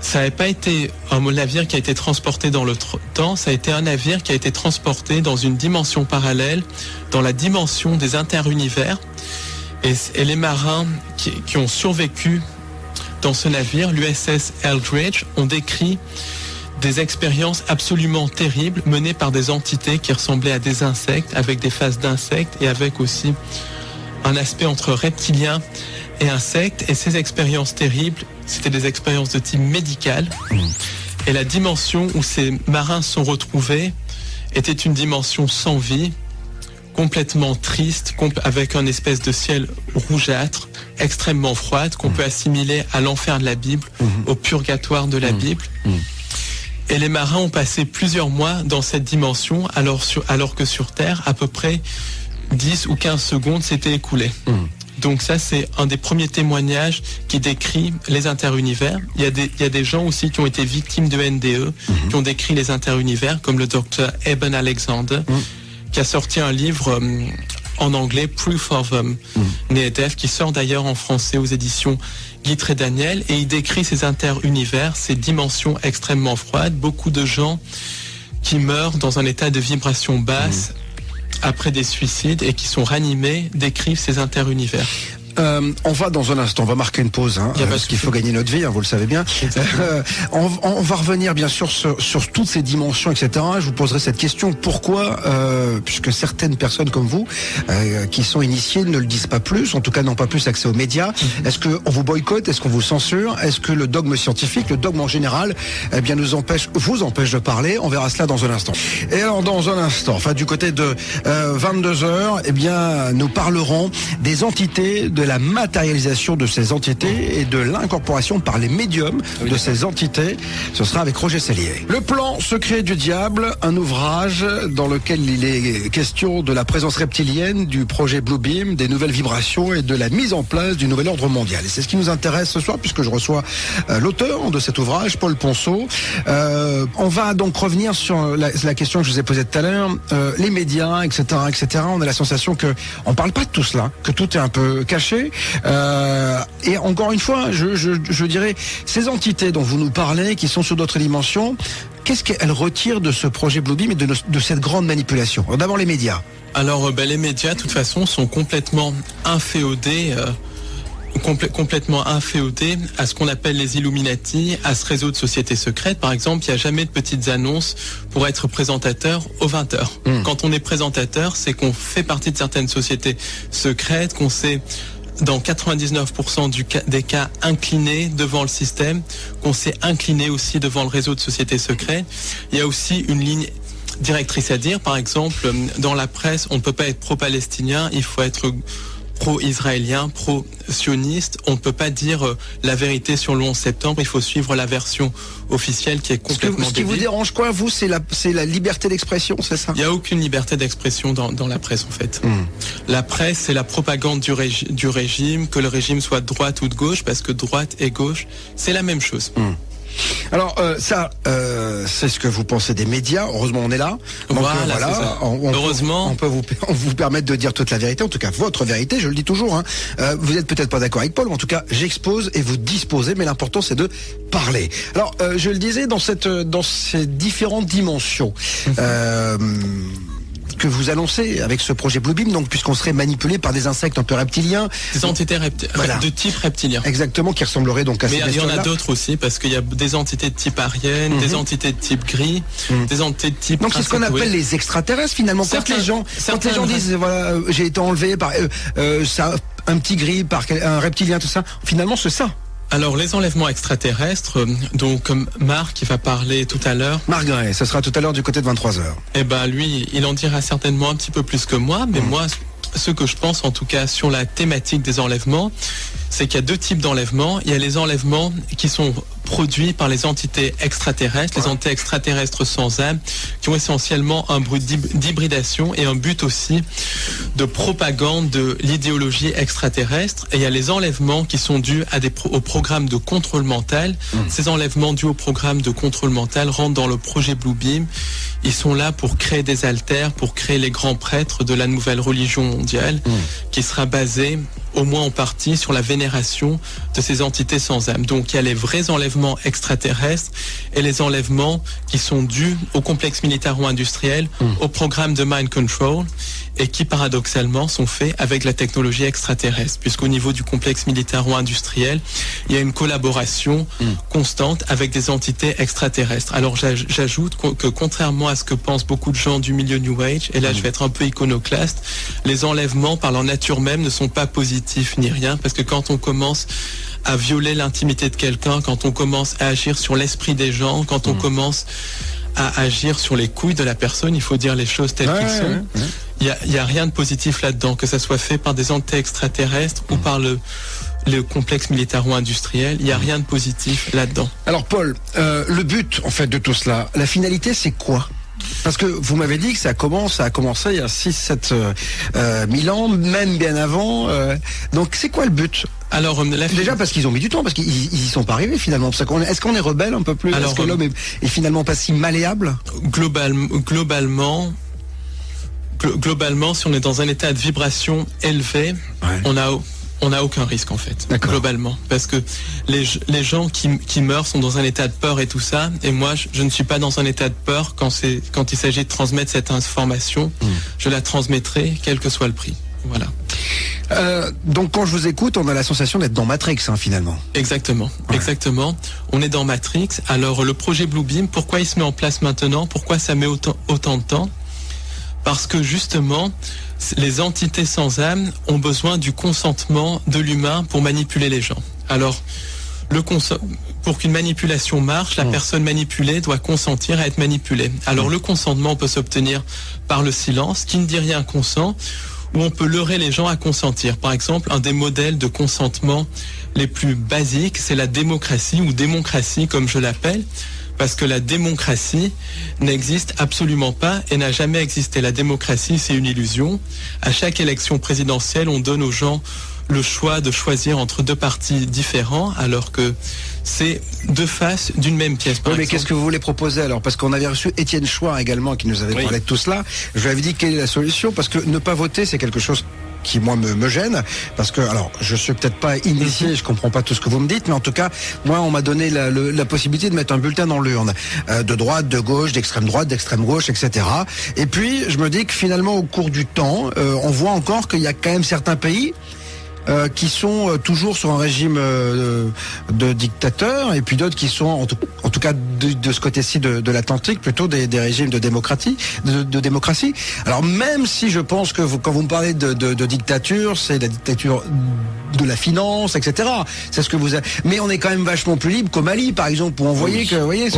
ça n'avait pas été un navire qui a été transporté dans le temps, ça a été un navire qui a été transporté dans une dimension parallèle, dans la dimension des interunivers. Et les marins qui ont survécu dans ce navire, l'USS Eldridge, ont décrit des expériences absolument terribles menées par des entités qui ressemblaient à des insectes, avec des faces d'insectes et avec aussi un aspect entre reptilien et insectes. Et ces expériences terribles, c'était des expériences de type médical. Et la dimension où ces marins sont retrouvés était une dimension sans vie, complètement triste, avec un espèce de ciel rougeâtre, extrêmement froide, qu'on peut assimiler à l'enfer de la Bible, au purgatoire de la Bible. Et les marins ont passé plusieurs mois dans cette dimension, alors que sur Terre, à peu près 10 ou 15 secondes s'étaient écoulées. Donc ça, c'est un des premiers témoignages qui décrit les interunivers. Il y a des gens aussi qui ont été victimes de NDE, qui ont décrit les interunivers, comme le docteur Eben Alexander, qui a sorti un livre en anglais, Proof of Near-Death, qui sort d'ailleurs en français aux éditions Guitry et Daniel, et il décrit ces interunivers, ces dimensions extrêmement froides, beaucoup de gens qui meurent dans un état de vibration basse après des suicides et qui sont ranimés, décrivent ces interunivers. On va dans un instant, on va marquer une pause, parce qu'il faut gagner notre vie, vous le savez bien. On va revenir bien sûr sur toutes ces dimensions, etc. Je vous poserai cette question, pourquoi, puisque certaines personnes comme vous, qui sont initiées, ne le disent pas plus, en tout cas n'ont pas plus accès aux médias. Est-ce qu'on vous boycotte, est-ce qu'on vous censure, est-ce que le dogme scientifique, le dogme en général, vous empêche de parler? On verra cela dans un instant. Et alors dans un instant, du côté de 22h, nous parlerons des entités, de la matérialisation de ces entités et de l'incorporation par les médiums de ces entités. Ce sera avec Roger Sellier. Le plan secret du diable, un ouvrage dans lequel il est question de la présence reptilienne, du projet Blue Beam, des nouvelles vibrations et de la mise en place du nouvel ordre mondial. Et c'est ce qui nous intéresse ce soir, puisque je reçois l'auteur de cet ouvrage, Paul Ponceau. On va donc revenir sur la question que je vous ai posée tout à l'heure, les médias, etc., etc. On a la sensation que on parle pas de tout cela, que tout est un peu caché. Et encore une fois, je dirais, ces entités dont vous nous parlez, qui sont sur d'autres dimensions, qu'est-ce qu'elles retirent de ce projet Blue Beam et de cette grande manipulation? Alors, d'abord les médias. Alors, les médias, de toute façon, sont complètement inféodés. Complètement inféodés à ce qu'on appelle les Illuminati, à ce réseau de sociétés secrètes. Par exemple, il n'y a jamais de petites annonces pour être présentateur aux 20h. Quand on est présentateur, c'est qu'on fait partie de certaines sociétés secrètes, qu'on s'est dans 99% des cas incliné devant le système, qu'on s'est incliné aussi devant le réseau de sociétés secrètes. Il y a aussi une ligne directrice à dire. Par exemple, dans la presse, on ne peut pas être pro-palestinien, il faut être pro-israélien, pro-sioniste. On ne peut pas dire la vérité sur le 11 septembre, il faut suivre la version officielle qui est complètement... Ce qui vous dérange quoi, vous, c'est la liberté d'expression, c'est ça? Il n'y a aucune liberté d'expression dans la presse, en fait. La presse, c'est la propagande du régime, que le régime soit de droite ou de gauche, parce que droite et gauche, c'est la même chose. Alors c'est ce que vous pensez des médias. Heureusement on est là. Donc, voilà. Heureusement, on peut vous permettre de dire toute la vérité, en tout cas votre vérité. Je le dis toujours. Vous êtes peut-être pas d'accord avec Paul, mais en tout cas j'expose et vous disposez. Mais l'important c'est de parler. Alors je le disais dans ces différentes dimensions. Que vous annoncez avec ce projet Blue Beam, donc puisqu'on serait manipulé par des insectes un peu reptiliens. Des entités de type reptilien. Exactement, qui ressembleraient donc à ces bestioles-là. Mais il y en a d'autres aussi, parce qu'il y a des entités de type arienne, des entités de type gris, des entités de type... Donc c'est ce qu'on appelle les extraterrestres finalement. Quand les gens disent, voilà, j'ai été enlevé par un petit gris, par un reptilien, tout ça, finalement c'est ça. Alors les enlèvements extraterrestres, donc Marc qui va parler tout à l'heure. Marc Gray, ce sera tout à l'heure du côté de 23h. Eh ben lui, il en dira certainement un petit peu plus que moi, mais moi, ce que je pense en tout cas sur la thématique des enlèvements, c'est qu'il y a deux types d'enlèvements. Il y a les enlèvements qui sont produits par les entités extraterrestres, les entités extraterrestres sans âme, qui ont essentiellement un but d'hybridation et un but aussi de propagande de l'idéologie extraterrestre. Et il y a les enlèvements qui sont dus au programme de contrôle mental. Ces enlèvements dus au programme de contrôle mental rentrent dans le projet Blue Beam. Ils sont là pour créer des alters, pour créer les grands prêtres de la nouvelle religion mondiale, qui sera basée au moins en partie sur la vénération génération de ces entités sans âme. Donc il y a les vrais enlèvements extraterrestres et les enlèvements qui sont dus au complexe militaro-industriel, au programme de mind control, et qui paradoxalement sont faits avec la technologie extraterrestre, puisqu'au niveau du complexe militaro-industriel, il y a une collaboration constante avec des entités extraterrestres. Alors j'ajoute que contrairement à ce que pensent beaucoup de gens du milieu New Age, et là je vais être un peu iconoclaste, les enlèvements par leur nature même ne sont pas positifs ni rien, parce que quand on commence à violer l'intimité de quelqu'un, quand on commence à agir sur l'esprit des gens, quand on commence à agir sur les couilles de la personne, il faut dire les choses telles qu'ils sont. Il y a rien de positif là-dedans, que ça soit fait par des entités extraterrestres ou par le complexe militaro-industriel, il n'y a rien de positif là-dedans. Alors Paul, le but en fait de tout cela, la finalité c'est quoi ? Parce que vous m'avez dit que ça a commencé il y a 6-7 000 ans, même bien avant. Donc c'est quoi le but ? Alors, déjà parce qu'ils ont mis du temps, parce qu'ils y sont pas arrivés finalement. Est-ce qu'on est rebelle un peu plus ? Est-ce que l'homme est finalement pas si malléable ? Globalement, si on est dans un état de vibration élevé, on n'a aucun risque en fait, globalement, parce que les gens qui meurent sont dans un état de peur et tout ça, et moi je ne suis pas dans un état de peur quand il s'agit de transmettre cette information, je la transmettrai quel que soit le prix. Voilà. Donc quand je vous écoute, on a la sensation d'être dans Matrix finalement. Exactement, exactement. On est dans Matrix. Alors le projet Bluebeam, pourquoi il se met en place maintenant ? Pourquoi ça met autant de temps ? Parce que justement, les entités sans âme ont besoin du consentement de l'humain pour manipuler les gens. Alors, pour qu'une manipulation marche, la personne manipulée doit consentir à être manipulée. Alors, le consentement peut s'obtenir par le silence, qui ne dit rien consent, ou on peut leurrer les gens à consentir. Par exemple, un des modèles de consentement les plus basiques, c'est la démocratie, ou démocratie comme je l'appelle, parce que la démocratie n'existe absolument pas et n'a jamais existé. La démocratie, c'est une illusion. À chaque élection présidentielle, on donne aux gens le choix de choisir entre deux partis différents, alors que c'est deux faces d'une même pièce. Mais qu'est-ce que vous voulez proposer alors ? Parce qu'on avait reçu Étienne Chouard également qui nous avait parlé de tout cela. Je lui avais dit quelle est la solution, parce que ne pas voter, c'est quelque chose qui moi me gêne, parce que alors je suis peut-être pas initié, je comprends pas tout ce que vous me dites, mais en tout cas moi on m'a donné la possibilité de mettre un bulletin dans l'urne, de droite, de gauche, d'extrême droite, d'extrême gauche, etc. Et puis je me dis que finalement au cours du temps, on voit encore qu'il y a quand même certains pays qui sont toujours sur un régime de dictateur, et puis d'autres qui sont en tout cas de ce côté-ci de l'Atlantique plutôt des régimes de démocratie. Alors même si je pense que quand vous me parlez de dictature, c'est la dictature de la finance, etc. C'est ce que vous avez. Mais on est quand même vachement plus libre qu'au Mali, par exemple, où on voyait que, vous voyez,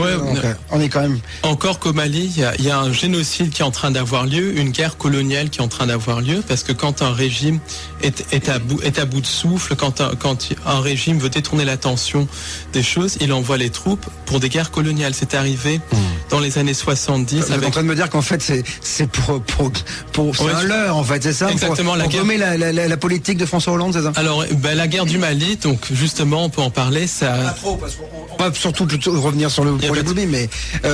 on est quand même. Encore qu'au Mali, il y a un génocide qui est en train d'avoir lieu, une guerre coloniale qui est en train d'avoir lieu, parce que quand un régime est à bout de souffle, quand un régime veut détourner l'attention des choses, il envoie les troupes pour des guerres coloniales. C'est arrivé dans les années 70. Vous êtes en train de me dire qu'en fait c'est pour un leurre, en fait, c'est ça. Exactement. Pour gommer la politique de François Hollande, c'est ça. Alors la guerre du Mali, donc justement on peut en parler. Ça. Pas trop, parce qu'on va surtout revenir sur le projet Bluebeam, mais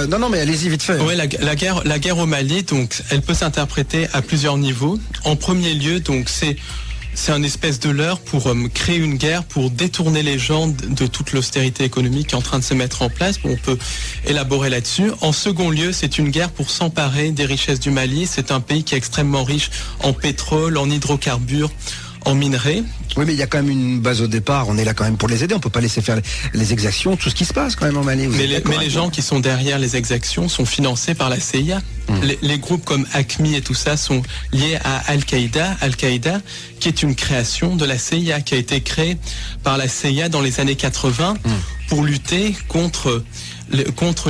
non, mais allez-y vite fait. Oui, la guerre au Mali, donc elle peut s'interpréter à plusieurs niveaux. En premier lieu, donc c'est un espèce de leurre pour créer une guerre, pour détourner les gens de toute l'austérité économique qui est en train de se mettre en place. On peut élaborer là-dessus. En second lieu, c'est une guerre pour s'emparer des richesses du Mali. C'est un pays qui est extrêmement riche en pétrole, en hydrocarbures, en minerais. Oui, mais il y a quand même une base au départ. On est là quand même pour les aider. On peut pas laisser faire les exactions, tout ce qui se passe quand même en Mali. Mais les gens qui sont derrière les exactions sont financés par la CIA. Les groupes comme ACMI et tout ça sont liés à Al-Qaïda. Al-Qaïda, qui est une création de la CIA, qui a été créée par la CIA dans les années 80 pour lutter contre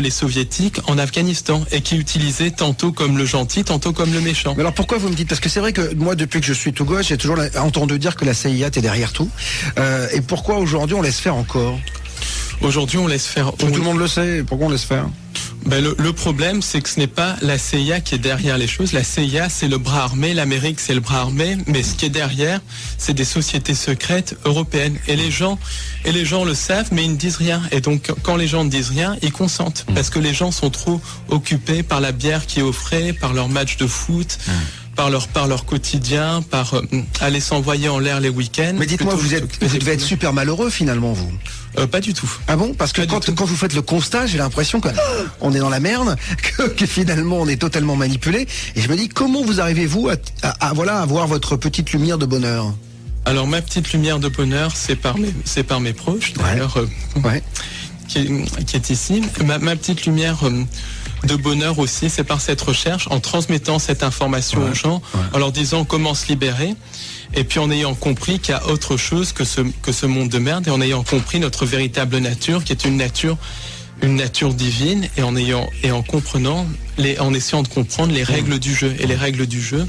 les soviétiques en Afghanistan, et qui est utilisé tantôt comme le gentil, tantôt comme le méchant. Mais alors pourquoi vous me dites ? Parce que c'est vrai que moi, depuis que je suis tout gauche, j'ai toujours entendu dire que la CIA était derrière tout. Et pourquoi aujourd'hui on laisse faire encore ? Aujourd'hui on laisse faire... Tout le monde le sait, pourquoi on laisse faire ? Le problème, c'est que ce n'est pas la CIA qui est derrière les choses. La CIA, c'est le bras armé, l'Amérique, c'est le bras armé, mais ce qui est derrière, c'est des sociétés secrètes européennes. Et les gens le savent, mais ils ne disent rien. Et donc, quand les gens ne disent rien, ils consentent. Parce que les gens sont trop occupés par la bière qui est offrée, par leur match de foot, par leur quotidien, par aller s'envoyer en l'air les week-ends. Mais dites-moi, vous devez être super malheureux finalement, vous. Pas du tout. Ah bon? Parce que quand vous faites le constat, j'ai l'impression qu'on est dans la merde, que finalement on est totalement manipulé. Et je me dis, comment vous arrivez-vous à avoir votre petite lumière de bonheur? Alors ma petite lumière de bonheur, c'est par mes proches, d'ailleurs, qui est ici. Ma petite lumière de bonheur aussi, c'est par cette recherche, en transmettant cette information aux gens, en leur disant comment se libérer, et puis en ayant compris qu'il y a autre chose que ce monde de merde, et en ayant compris notre véritable nature, qui est une nature divine, et en comprenant en essayant de comprendre les règles du jeu. Et les règles du jeu,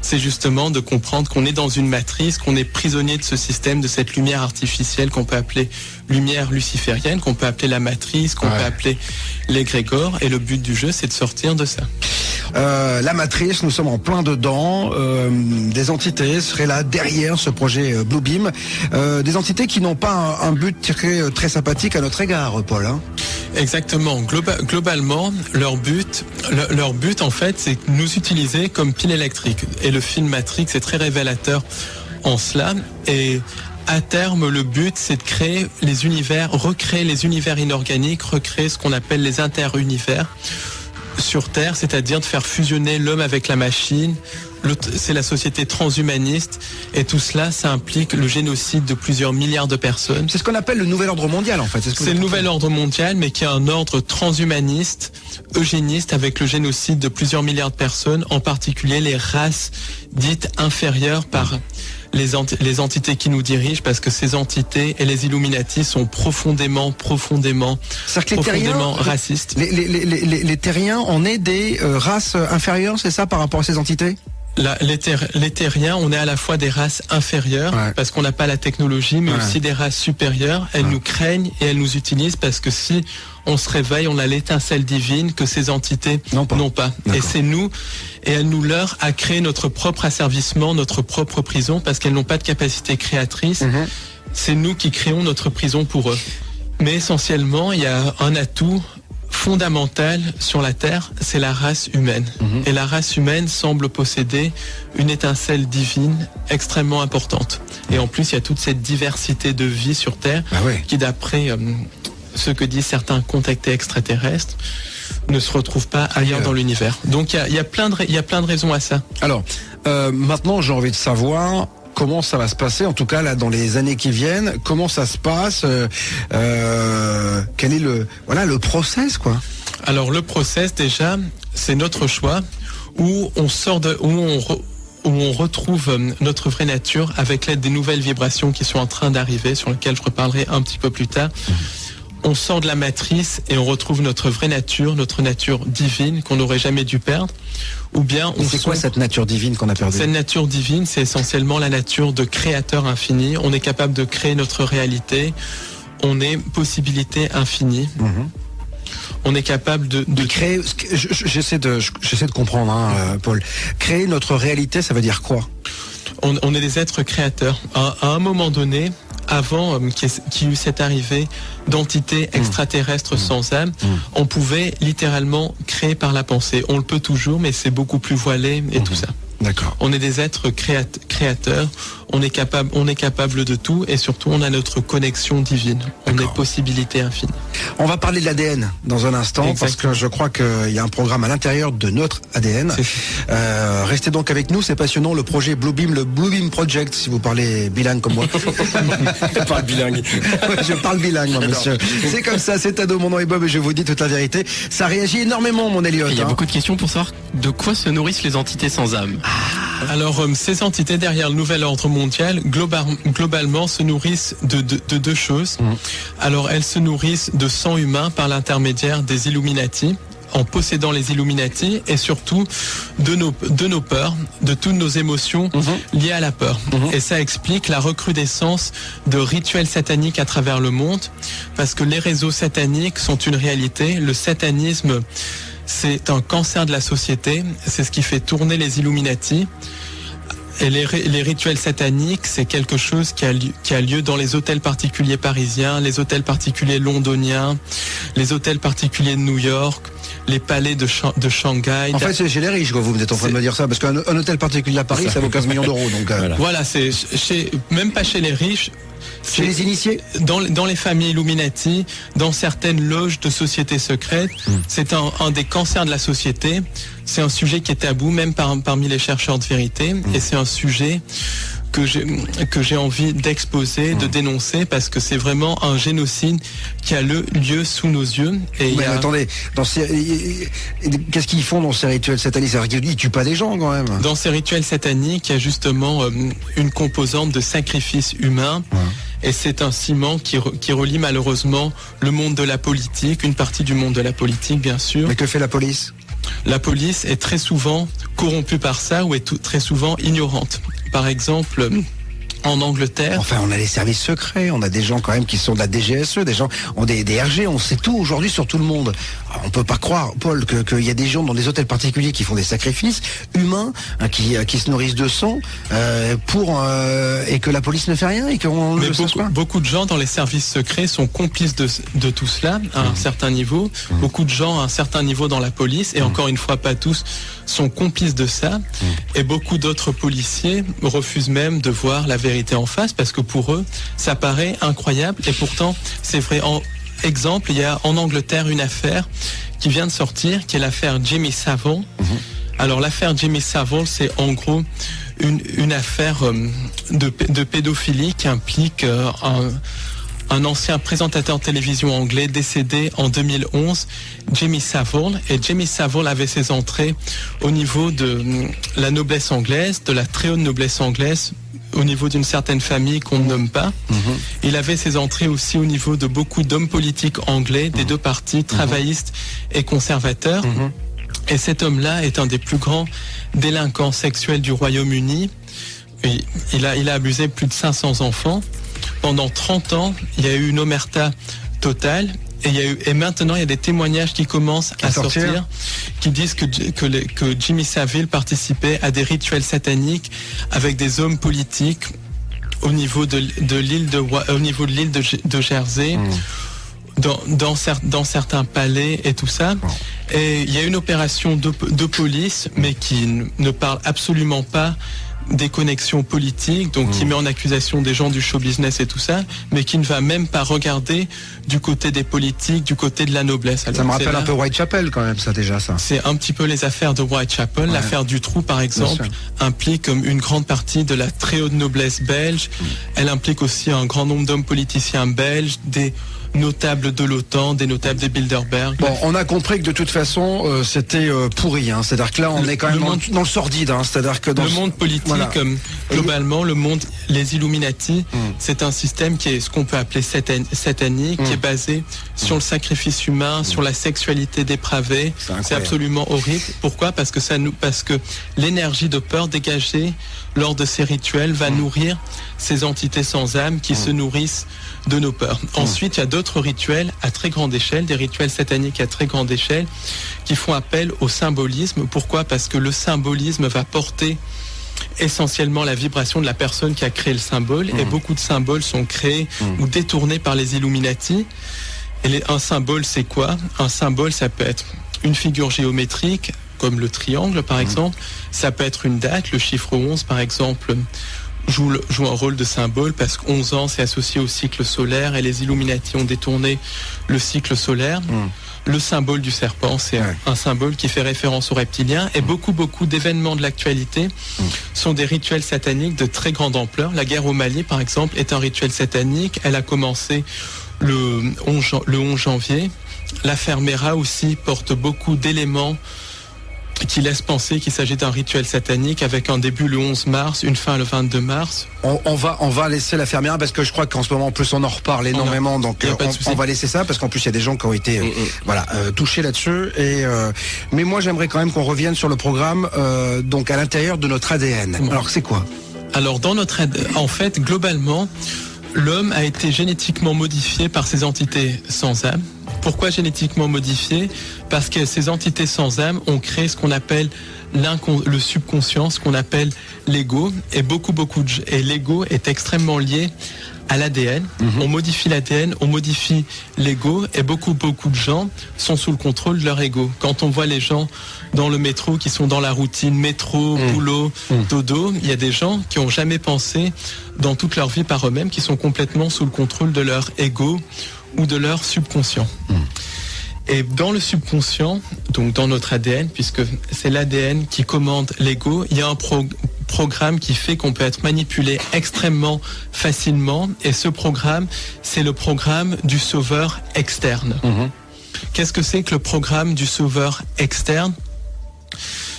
c'est justement de comprendre qu'on est dans une matrice, qu'on est prisonnier de ce système, de cette lumière artificielle qu'on peut appeler lumière luciférienne, qu'on peut appeler la matrice, qu'on peut appeler l'égrégore. Et le but du jeu, c'est de sortir de ça. La matrice, nous sommes en plein dedans. Des entités seraient là derrière ce projet Bluebeam. Des entités qui n'ont pas un but très sympathique à notre égard, Paul. Hein. Exactement. Globalement, leur but en fait, c'est nous utiliser comme pile électrique. Et le film Matrix est très révélateur en cela. Et à terme, le but, c'est de créer les univers, recréer les univers inorganiques, recréer ce qu'on appelle les interunivers sur Terre, c'est-à-dire de faire fusionner l'homme avec la machine. C'est la société transhumaniste, et tout cela, ça implique le génocide de plusieurs milliards de personnes. C'est ce qu'on appelle le nouvel ordre mondial, en fait. C'est le nouvel ordre mondial, mais qui est un ordre transhumaniste, eugéniste, avec le génocide de plusieurs milliards de personnes, en particulier les races dites inférieures par les entités qui nous dirigent, parce que ces entités et les Illuminati sont profondément racistes. Les terriens, on est des races inférieures, c'est ça, par rapport à ces entités? Les terriens, on est à la fois des races inférieures, parce qu'on n'a pas la technologie, mais aussi des races supérieures. Elles nous craignent et elles nous utilisent, parce que si on se réveille, on a l'étincelle divine que ces entités n'ont pas. Et c'est nous, et elles nous leurrent à créer notre propre asservissement, notre propre prison, parce qu'elles n'ont pas de capacité créatrice. C'est nous qui créons notre prison pour eux. Mais essentiellement, il y a un atout fondamental sur la Terre, c'est la race humaine. Et la race humaine semble posséder une étincelle divine extrêmement importante. Et en plus, il y a toute cette diversité de vie sur Terre qui, d'après ce que disent certains contactés extraterrestres, ne se retrouve pas ailleurs dans l'univers. Donc il y a plein de raisons à ça. Alors, maintenant, j'ai envie de savoir comment ça va se passer, en tout cas là dans les années qui viennent. Comment ça se passe, quel est le process, quoi? Alors le process, déjà, c'est notre choix, où on retrouve notre vraie nature avec l'aide des nouvelles vibrations qui sont en train d'arriver, sur lesquelles je reparlerai un petit peu plus tard. On sort de la matrice et on retrouve notre vraie nature, notre nature divine qu'on n'aurait jamais dû perdre. Ou bien c'est quoi cette nature divine qu'on a perdue? Cette nature divine, c'est essentiellement la nature de créateur infini. On est capable de créer notre réalité. On est possibilité infinie. On est capable de créer. J'essaie de comprendre, Paul. Créer notre réalité, ça veut dire quoi? On est des êtres créateurs. À un moment donné, avant qu'il y eut cette arrivée d'entités extraterrestres sans âme, on pouvait littéralement créer par la pensée. On le peut toujours, mais c'est beaucoup plus voilé et tout ça. D'accord. On est des êtres créateurs, on est capable de tout, et surtout on a notre connexion divine. On est possibilité infinie. On va parler de l'ADN dans un instant, parce que je crois qu'il y a un programme à l'intérieur de notre ADN. Restez donc avec nous, c'est passionnant, le projet Bluebeam, le Bluebeam Project, si vous parlez bilingue comme moi. Je parle bilingue. Je parle bilingue, moi, monsieur. C'est comme ça, c'est Ado, mon nom est Bob, et je vous dis toute la vérité. Ça réagit énormément, mon Elliot. Il y a beaucoup de questions pour savoir de quoi se nourrissent les entités sans âme. Alors, ces entités derrière le nouvel ordre mondial, globalement, se nourrissent de deux choses. Alors, elles se nourrissent de sang humain par l'intermédiaire des Illuminati, en possédant les Illuminati, et surtout de nos peurs, de toutes nos émotions liées à la peur. Et ça explique la recrudescence de rituels sataniques à travers le monde, parce que les réseaux sataniques sont une réalité. Le satanisme, c'est un cancer de la société, c'est ce qui fait tourner les Illuminati. Et les rituels sataniques, c'est quelque chose qui a lieu dans les hôtels particuliers parisiens, les hôtels particuliers londoniens, les hôtels particuliers de New York, les palais de Shanghai. En fait, c'est chez les riches, quoi. Vous êtes en train de me dire ça, parce qu'un hôtel particulier à Paris, ça vaut 15 millions d'euros. Donc, voilà, c'est même pas chez les riches. Chez les initiés, dans les familles Illuminati, dans certaines loges de sociétés secrètes, c'est un des cancers de la société. C'est un sujet qui est tabou, même parmi les chercheurs de vérité, et c'est un sujet que j'ai envie d'exposer, de dénoncer, parce que c'est vraiment un génocide qui a lieu sous nos yeux. Et attendez, qu'est-ce qu'ils font dans ces rituels sataniques? Ils tuent pas des gens quand même. Dans ces rituels sataniques, il y a justement une composante de sacrifice humain. Et c'est un ciment qui relie malheureusement le monde de la politique, une partie du monde de la politique bien sûr. Mais que fait la police? La police est très souvent corrompue par ça ou est très souvent ignorante. Par exemple, en Angleterre... Enfin, on a les services secrets, on a des gens quand même qui sont de la DGSE, des gens ont des RG, on sait tout aujourd'hui sur tout le monde. Alors, on peut pas croire, Paul, qu'il y a des gens dans des hôtels particuliers qui font des sacrifices humains, qui se nourrissent de sang, et que la police ne fait rien et qu'on ne sait pas. Beaucoup de gens dans les services secrets sont complices de tout cela à un certain niveau. Beaucoup de gens à un certain niveau dans la police, et encore une fois, pas tous, sont complices de ça. Et beaucoup d'autres policiers refusent même de voir la vérité en face, parce que pour eux, ça paraît incroyable. Et pourtant, c'est vrai. Exemple, il y a en Angleterre une affaire qui vient de sortir, qui est l'affaire Jimmy Savile. Alors l'affaire Jimmy Savile, c'est en gros une affaire de pédophilie qui implique un ancien présentateur de télévision anglais décédé en 2011, Jimmy Savile. Et Jimmy Savile avait ses entrées au niveau de la noblesse anglaise, de la très haute noblesse anglaise, au niveau d'une certaine famille qu'on ne nomme pas. Il avait ses entrées aussi au niveau de beaucoup d'hommes politiques anglais, des deux partis, travaillistes et conservateurs. Et cet homme-là est un des plus grands délinquants sexuels du Royaume-Uni. Il a abusé plus de 500 enfants. Pendant 30 ans, il y a eu une omerta totale. Et maintenant, il y a des témoignages qui commencent à sortir, qui disent que Jimmy Savile participait à des rituels sataniques avec des hommes politiques au niveau de l'île de Jersey, dans certains palais et tout ça. Et il y a une opération de police, mais qui ne parle absolument pas des connexions politiques, donc qui met en accusation des gens du show business et tout ça, mais qui ne va même pas regarder du côté des politiques, du côté de la noblesse. Alors, ça me rappelle un peu Whitechapel quand même, ça déjà, ça. C'est un petit peu les affaires de Whitechapel. Ouais. L'affaire Dutroux, par exemple, implique comme une grande partie de la très haute noblesse belge. Elle implique aussi un grand nombre d'hommes politiciens belges, des notables de l'OTAN, des notables des Bilderberg. Bon, on a compris que de toute façon, c'était pourri. Hein. C'est-à-dire que là, on est quand même dans le sordide. Hein. C'est-à-dire que dans le monde politique, comme globalement, le monde, les Illuminati, c'est un système qui est ce qu'on peut appeler satanique, qui est basé sur le sacrifice humain, sur la sexualité dépravée. C'est absolument horrible. Pourquoi ? Parce que l'énergie de peur dégagée lors de ces rituels va nourrir ces entités sans âme qui se nourrissent de nos peurs. Ensuite, il y a d'autres rituels à très grande échelle, des rituels sataniques à très grande échelle, qui font appel au symbolisme. Pourquoi ? Parce que le symbolisme va porter essentiellement la vibration de la personne qui a créé le symbole, et beaucoup de symboles sont créés ou détournés par les Illuminati. Et un symbole, c'est quoi ? Un symbole, ça peut être une figure géométrique, comme le triangle par exemple, ça peut être une date, le chiffre 11 par exemple, joue un rôle de symbole parce que 11 ans c'est associé au cycle solaire et les Illuminati ont détourné le cycle solaire. Le symbole du serpent, c'est un symbole qui fait référence aux reptiliens, et beaucoup d'événements de l'actualité sont des rituels sataniques de très grande ampleur. La guerre au Mali par exemple est un rituel satanique, elle a commencé le 11 janvier. L'affaire Mera aussi porte beaucoup d'éléments qui laisse penser qu'il s'agit d'un rituel satanique avec un début le 11 mars, une fin le 22 mars. On va laisser la fermière parce que je crois qu'en ce moment en plus on en reparle énormément, donc on va laisser ça parce qu'en plus il y a des gens qui ont été touchés là-dessus. Mais moi j'aimerais quand même qu'on revienne sur le programme donc à l'intérieur de notre ADN. Alors c'est quoi ? Alors en fait globalement l'homme a été génétiquement modifié par ces entités sans âme. Pourquoi génétiquement modifiés? Parce que ces entités sans âme ont créé ce qu'on appelle le subconscient, ce qu'on appelle l'ego, et l'ego est extrêmement lié à l'ADN. On modifie l'ADN, on modifie l'ego, et beaucoup de gens sont sous le contrôle de leur ego. Quand on voit les gens dans le métro qui sont dans la routine métro, boulot, dodo, il y a des gens qui n'ont jamais pensé dans toute leur vie par eux-mêmes, qui sont complètement sous le contrôle de leur ego ou de leur subconscient. Et dans le subconscient, donc dans notre ADN, puisque c'est l'ADN qui commande l'ego, il y a un programme qui fait qu'on peut être manipulé extrêmement facilement. Et ce programme, c'est le programme du sauveur externe. Qu'est-ce que c'est que le programme du sauveur externe?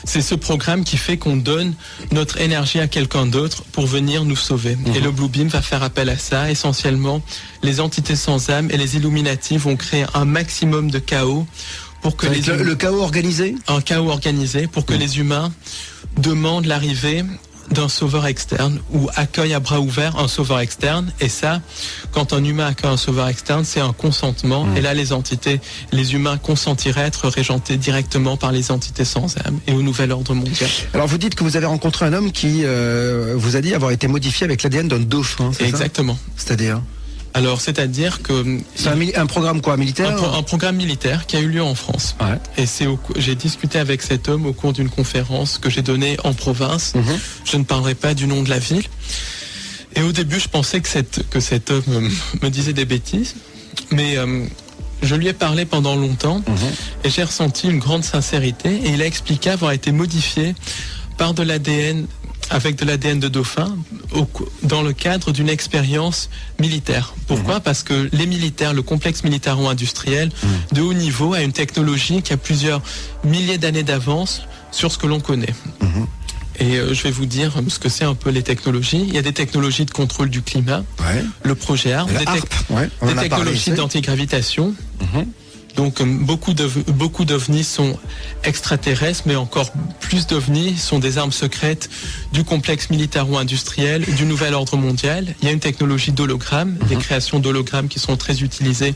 C'est ce programme qui fait qu'on donne notre énergie à quelqu'un d'autre pour venir nous sauver. Et le Blue Beam va faire appel à ça. Essentiellement, les entités sans âme et les Illuminati vont créer un maximum de chaos pour que le chaos organisé? Un chaos organisé pour que les humains demandent l'arrivée d'un sauveur externe ou accueille à bras ouverts un sauveur externe. Et ça, quand un humain accueille un sauveur externe, c'est un consentement. Et là, les humains consentiraient à être régentés directement par les entités sans âme et au nouvel ordre mondial. Alors vous dites que vous avez rencontré un homme qui vous a dit avoir été modifié avec l'ADN d'un dauphin, c'est exactement. Ça? C'est-à-dire? Alors, c'est-à-dire que... C'est un programme quoi, militaire? Un programme militaire qui a eu lieu en France. Ouais. Et j'ai discuté avec cet homme au cours d'une conférence que j'ai donnée en province. Je ne parlerai pas du nom de la ville. Et au début, je pensais que cet homme me disait des bêtises. Mais je lui ai parlé pendant longtemps et j'ai ressenti une grande sincérité. Et il a expliqué avoir été modifié par de l'ADN, avec de l'ADN de dauphin, dans le cadre d'une expérience militaire. Pourquoi? Parce que les militaires, le complexe militaro-industriel de haut niveau a une technologie qui a plusieurs milliers d'années d'avance sur ce que l'on connaît. Et je vais vous dire ce que c'est un peu les technologies. Il y a des technologies de contrôle du climat, le projet ARP, des technologies d'antigravitation. Donc beaucoup d'ovnis sont extraterrestres, mais encore plus d'ovnis sont des armes secrètes du complexe militaro-industriel du nouvel ordre mondial. Il y a une technologie d'hologramme, des créations d'hologrammes qui sont très utilisées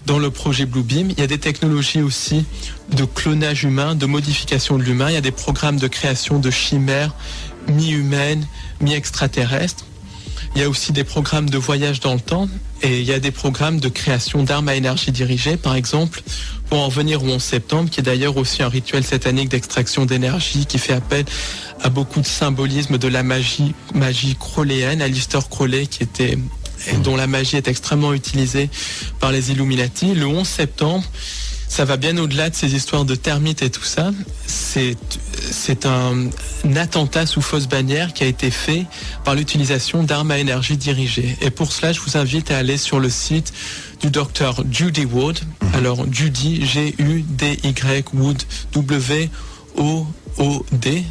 dans le projet Blue Beam. Il y a des technologies aussi de clonage humain, de modification de l'humain. Il y a des programmes de création de chimères mi-humaines, mi-extraterrestres. Il y a aussi des programmes de voyage dans le temps et il y a des programmes de création d'armes à énergie dirigée, par exemple, pour en venir au 11 septembre, qui est d'ailleurs aussi un rituel satanique d'extraction d'énergie qui fait appel à beaucoup de symbolisme de la magie crowleyenne, Aleister Crowley, dont la magie est extrêmement utilisée par les Illuminati. Le 11 septembre, ça va bien au-delà de ces histoires de termites et tout ça. C'est un attentat sous fausse bannière qui a été fait par l'utilisation d'armes à énergie dirigées. Et pour cela, je vous invite à aller sur le site du docteur Judy Wood. Alors, Judy, G-U-D-Y, Wood, W-O-O-D,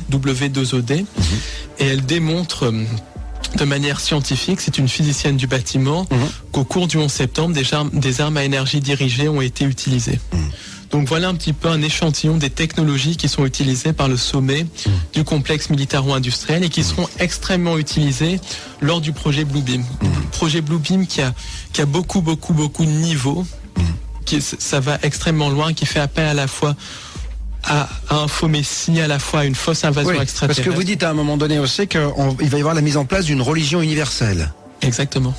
W-2-O-D. Et elle démontre de manière scientifique, c'est une physicienne du bâtiment, qu'au cours du 11 septembre, des armes à énergie dirigée ont été utilisées. Donc voilà un petit peu un échantillon des technologies qui sont utilisées par le sommet du complexe militaro-industriel et qui seront extrêmement utilisées lors du projet Blue Beam. Projet Blue Beam qui a beaucoup de niveaux, ça va extrêmement loin, qui fait appel à la fois à un faux messie, à la fois à une fausse invasion extraterrestre. Parce que vous dites à un moment donné aussi qu'il va y avoir la mise en place d'une religion universelle. Exactement.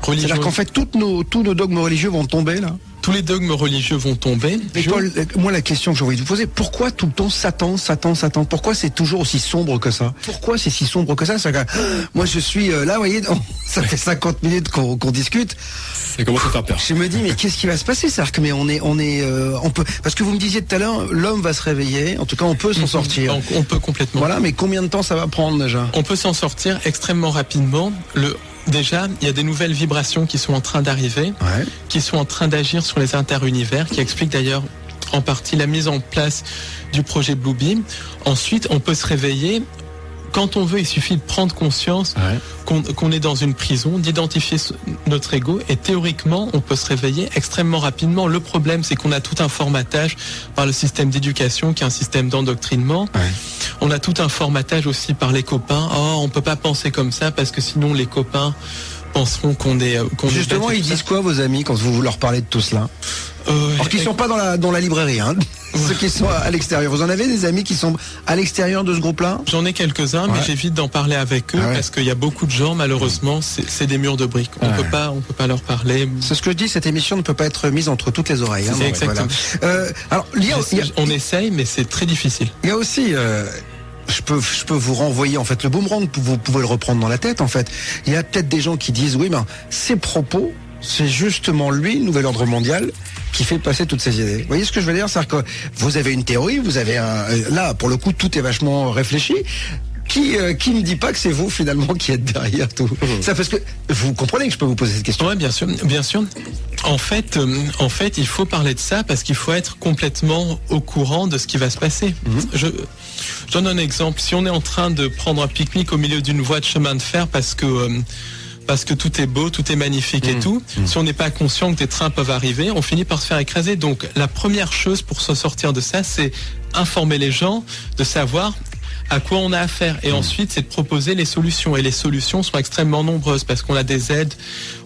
C'est-à-dire qu'en fait, tous nos dogmes religieux vont tomber, là? Tous les dogmes religieux vont tomber. Mais Paul, moi, la question que j'ai envie de vous poser, pourquoi tout le temps Satan? Pourquoi c'est toujours aussi sombre que ça? Pourquoi c'est si sombre que ça? Moi, je suis là, vous voyez, ça fait 50 minutes qu'on discute. Ça commence à faire peur. Je me dis, mais qu'est-ce qui va se passer? C'est-à-dire que, mais on peut, parce que vous me disiez tout à l'heure, l'homme va se réveiller. En tout cas, on peut s'en sortir. On peut complètement. Voilà, mais combien de temps ça va prendre déjà? On peut s'en sortir extrêmement rapidement. Déjà, il y a des nouvelles vibrations qui sont en train d'arriver, qui sont en train d'agir sur les interunivers, qui expliquent d'ailleurs en partie la mise en place du projet Blue Beam. Ensuite, on peut se réveiller. Quand on veut, il suffit de prendre conscience qu'on est dans une prison, d'identifier notre ego et théoriquement, on peut se réveiller extrêmement rapidement. Le problème, c'est qu'on a tout un formatage par le système d'éducation qui est un système d'endoctrinement. On a tout un formatage aussi par les copains. Oh, on peut pas penser comme ça parce que sinon les copains penseront qu'on est... Justement, ils disent quoi vos amis quand vous leur parlez de tout cela? Alors qu'ils sont pas dans la librairie, hein. Ceux qui sont à l'extérieur. Vous en avez des amis qui sont à l'extérieur de ce groupe-là? J'en ai quelques-uns, mais j'évite d'en parler avec eux parce qu'il y a beaucoup de gens, malheureusement, c'est des murs de briques. On peut pas leur parler. C'est ce que je dis, cette émission ne peut pas être mise entre toutes les oreilles. C'est exactement. Voilà. Alors, on essaye, mais c'est très difficile. Il y a aussi, je peux vous renvoyer en fait le boomerang, vous pouvez le reprendre dans la tête en fait. Il y a peut-être des gens qui disent oui, ben ces propos, c'est justement lui, nouvel ordre mondial, qui fait passer toutes ces idées. Vous voyez ce que je veux dire? C'est-à-dire que vous avez une théorie, vous avez là pour le coup tout est vachement réfléchi. Qui ne dit pas que c'est vous finalement qui êtes derrière tout ça? Parce que vous comprenez que je peux vous poser cette question. Oui, bien sûr, bien sûr. En fait, il faut parler de ça parce qu'il faut être complètement au courant de ce qui va se passer. Je donne un exemple. Si on est en train de prendre un pique-nique au milieu d'une voie de chemin de fer parce que tout est beau, tout est magnifique et tout, si on n'est pas conscient que des trains peuvent arriver, on finit par se faire écraser. Donc la première chose pour se sortir de ça, c'est informer les gens, de savoir à quoi on a affaire. Et ensuite, c'est de proposer les solutions. Et les solutions sont extrêmement nombreuses parce qu'on a des aides,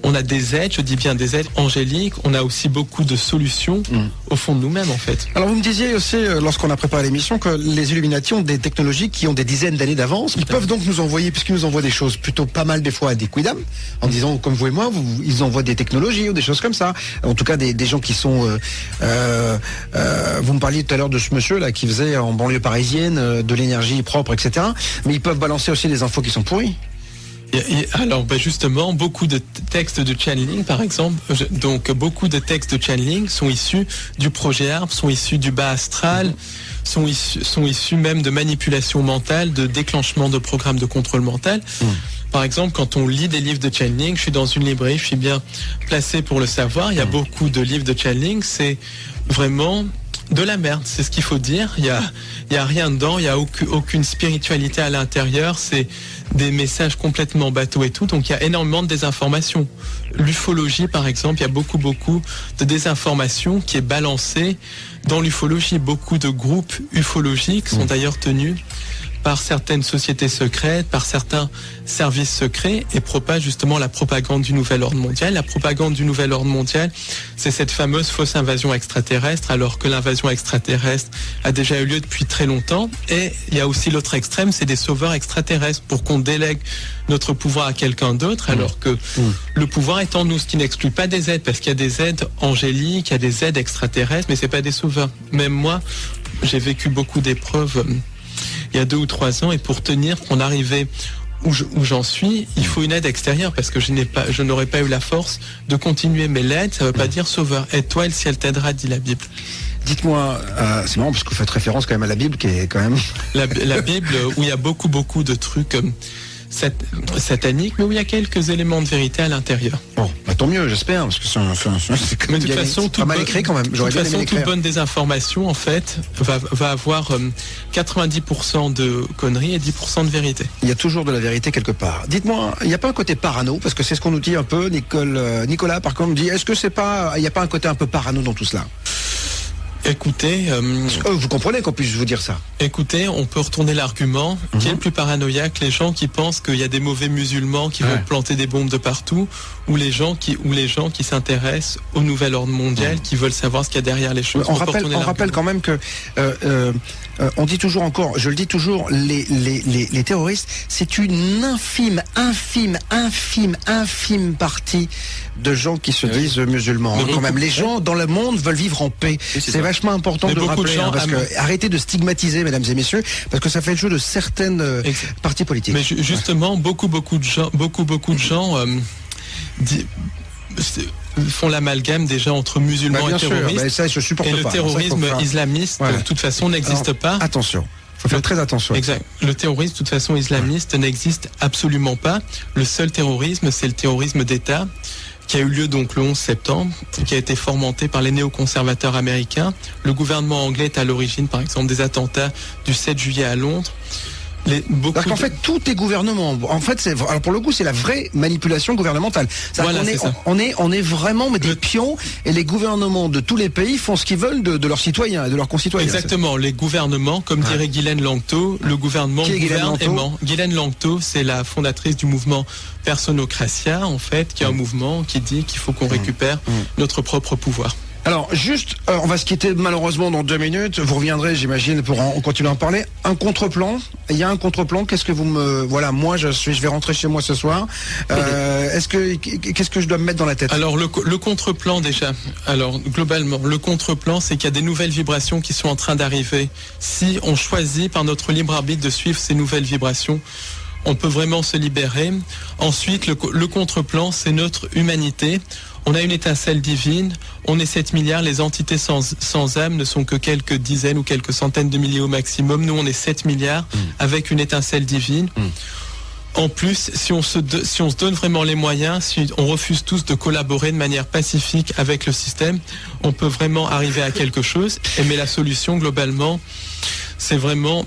je dis bien des aides angéliques, on a aussi beaucoup de solutions au fond de nous-mêmes en fait. Alors vous me disiez aussi, lorsqu'on a préparé l'émission, que les Illuminati ont des technologies qui ont des dizaines d'années d'avance. Ils peuvent donc nous envoyer, puisqu'ils nous envoient des choses plutôt pas mal des fois à des quidam, en disant comme vous et moi, ils envoient des technologies ou des choses comme ça. En tout cas des gens qui sont... vous me parliez tout à l'heure de ce monsieur là qui faisait en banlieue parisienne de l'énergie propre, etc. Mais ils peuvent balancer aussi des infos qui sont pourries. Alors justement, beaucoup de textes de channeling, par exemple, beaucoup de textes de channeling sont issus du projet ARP, sont issus du bas astral, sont issus même de manipulation mentale, de déclenchement de programmes de contrôle mental. Par exemple, quand on lit des livres de channeling, je suis dans une librairie, je suis bien placé pour le savoir, il y a beaucoup de livres de channeling, c'est vraiment de la merde, c'est ce qu'il faut dire. Il y a rien dedans, il y a aucune spiritualité à l'intérieur, c'est des messages complètement bateaux et tout, donc il y a énormément de désinformation. L'ufologie par exemple, il y a beaucoup de désinformation qui est balancée dans l'ufologie. Beaucoup de groupes ufologiques sont d'ailleurs tenus par certaines sociétés secrètes, par certains services secrets et propagent justement la propagande du nouvel ordre mondial. La propagande du nouvel ordre mondial, c'est cette fameuse fausse invasion extraterrestre, alors que l'invasion extraterrestre a déjà eu lieu depuis très longtemps. Et il y a aussi l'autre extrême, c'est des sauveurs extraterrestres pour qu'on délègue notre pouvoir à quelqu'un d'autre, alors que le pouvoir est en nous, ce qui n'exclut pas des aides, parce qu'il y a des aides angéliques, il y a des aides extraterrestres, mais c'est pas des sauveurs. Même moi, j'ai vécu beaucoup d'épreuves il y a 2 ou 3 ans, et pour tenir, pour en arriver où j'en suis, il faut une aide extérieure parce que je n'aurais pas eu la force de continuer. Mais l'aide, ça ne veut pas dire sauveur. Aide-toi et le ciel t'aidera, dit la Bible. Dites-moi, c'est marrant parce que vous faites référence quand même à la Bible qui est quand même... La Bible où il y a beaucoup de trucs sataniques, mais où il y a quelques éléments de vérité à l'intérieur. Bon, bah tant mieux, j'espère, parce que c'est quand même de toute façon, pas mal écrit quand même. Toute bonne désinformation, en fait, va avoir 90% de conneries et 10% de vérité. Il y a toujours de la vérité quelque part. Dites-moi, il n'y a pas un côté parano, parce que c'est ce qu'on nous dit un peu, Nicolas par contre dit, est-ce que il n'y a pas un côté un peu parano dans tout cela? Écoutez, vous comprenez qu'on puisse vous dire ça? Écoutez, on peut retourner l'argument. Qui est le plus paranoïaque, les gens qui pensent qu'il y a des mauvais musulmans qui vont planter des bombes de partout, ou les gens qui s'intéressent au nouvel ordre mondial, qui veulent savoir ce qu'il y a derrière les choses. On rappelle quand même que on dit toujours encore, je le dis toujours, les terroristes, c'est une infime partie de gens qui se disent musulmans. Quand même, les gens dans le monde veulent vivre en paix. C'est vachement important de le rappeler, parce que arrêtez de stigmatiser, mesdames et messieurs, parce que ça fait le jeu de certaines partis politiques. Mais justement, beaucoup de gens font l'amalgame déjà entre musulmans et terroristes. Ça, je supporte et le terrorisme islamiste, de toute façon, n'existe pas. Attention. Faut faire très attention. Exact. Le terrorisme, de toute façon, islamiste n'existe absolument pas. Le seul terrorisme, c'est le terrorisme d'État, qui a eu lieu donc le 11 septembre, qui a été fomenté par les néoconservateurs américains. Le gouvernement anglais est à l'origine, par exemple, des attentats du 7 juillet à Londres. Parce qu'en fait, tout est gouvernement. En fait, alors pour le coup, c'est la vraie manipulation gouvernementale. Voilà, on est vraiment des pions, et les gouvernements de tous les pays font ce qu'ils veulent de leurs citoyens et de leurs concitoyens. Exactement. Les gouvernements, comme dirait Ghislaine Langto, le gouvernement gouverne aimant. Ghislaine Langto, c'est la fondatrice du mouvement Personocratia, en fait, qui est un mouvement qui dit qu'il faut qu'on récupère notre propre pouvoir. Alors, juste, on va se quitter malheureusement dans 2 minutes. Vous reviendrez, j'imagine, pour en continuer à en parler. Un contre-plan. Il y a un contre-plan. Qu'est-ce que vous me... Voilà, moi, je vais rentrer chez moi ce soir. Qu'est-ce que je dois me mettre dans la tête? Alors, le contre-plan, déjà. Alors, globalement, le contre-plan, c'est qu'il y a des nouvelles vibrations qui sont en train d'arriver. Si on choisit par notre libre arbitre de suivre ces nouvelles vibrations, on peut vraiment se libérer. Ensuite, le contre-plan, c'est notre humanité. On a une étincelle divine, on est 7 milliards, les entités sans âme ne sont que quelques dizaines ou quelques centaines de milliers au maximum. Nous, on est 7 milliards avec une étincelle divine. En plus, si on se donne vraiment les moyens, si on refuse tous de collaborer de manière pacifique avec le système, on peut vraiment arriver à quelque chose. Mais la solution, globalement, c'est vraiment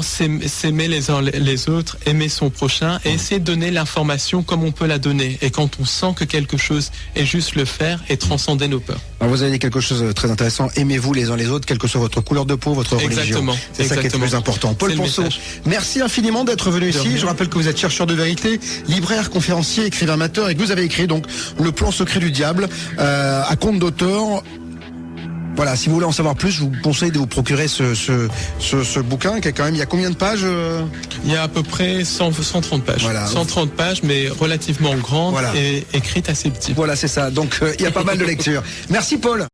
s'aimer les uns les autres, aimer son prochain et essayer de donner l'information comme on peut la donner. Et quand on sent que quelque chose est juste le faire et transcender nos peurs. Alors vous avez dit quelque chose de très intéressant. Aimez-vous les uns les autres, quelle que soit votre couleur de peau, votre religion. C'est ça qui est le plus important. Paul Ponceau, merci infiniment d'être venu ici. Je rappelle que vous êtes chercheur de vérité, libraire, conférencier, écrivain amateur et que vous avez écrit donc Le plan secret du diable à compte d'auteur. Voilà, si vous voulez en savoir plus, je vous conseille de vous procurer ce bouquin qui est quand même, il y a combien de pages Il y a à peu près 130 pages. Voilà. 130 pages, mais relativement grandes et écrites assez petites. Voilà, c'est ça. Donc, il y a pas mal de lectures. Merci Paul.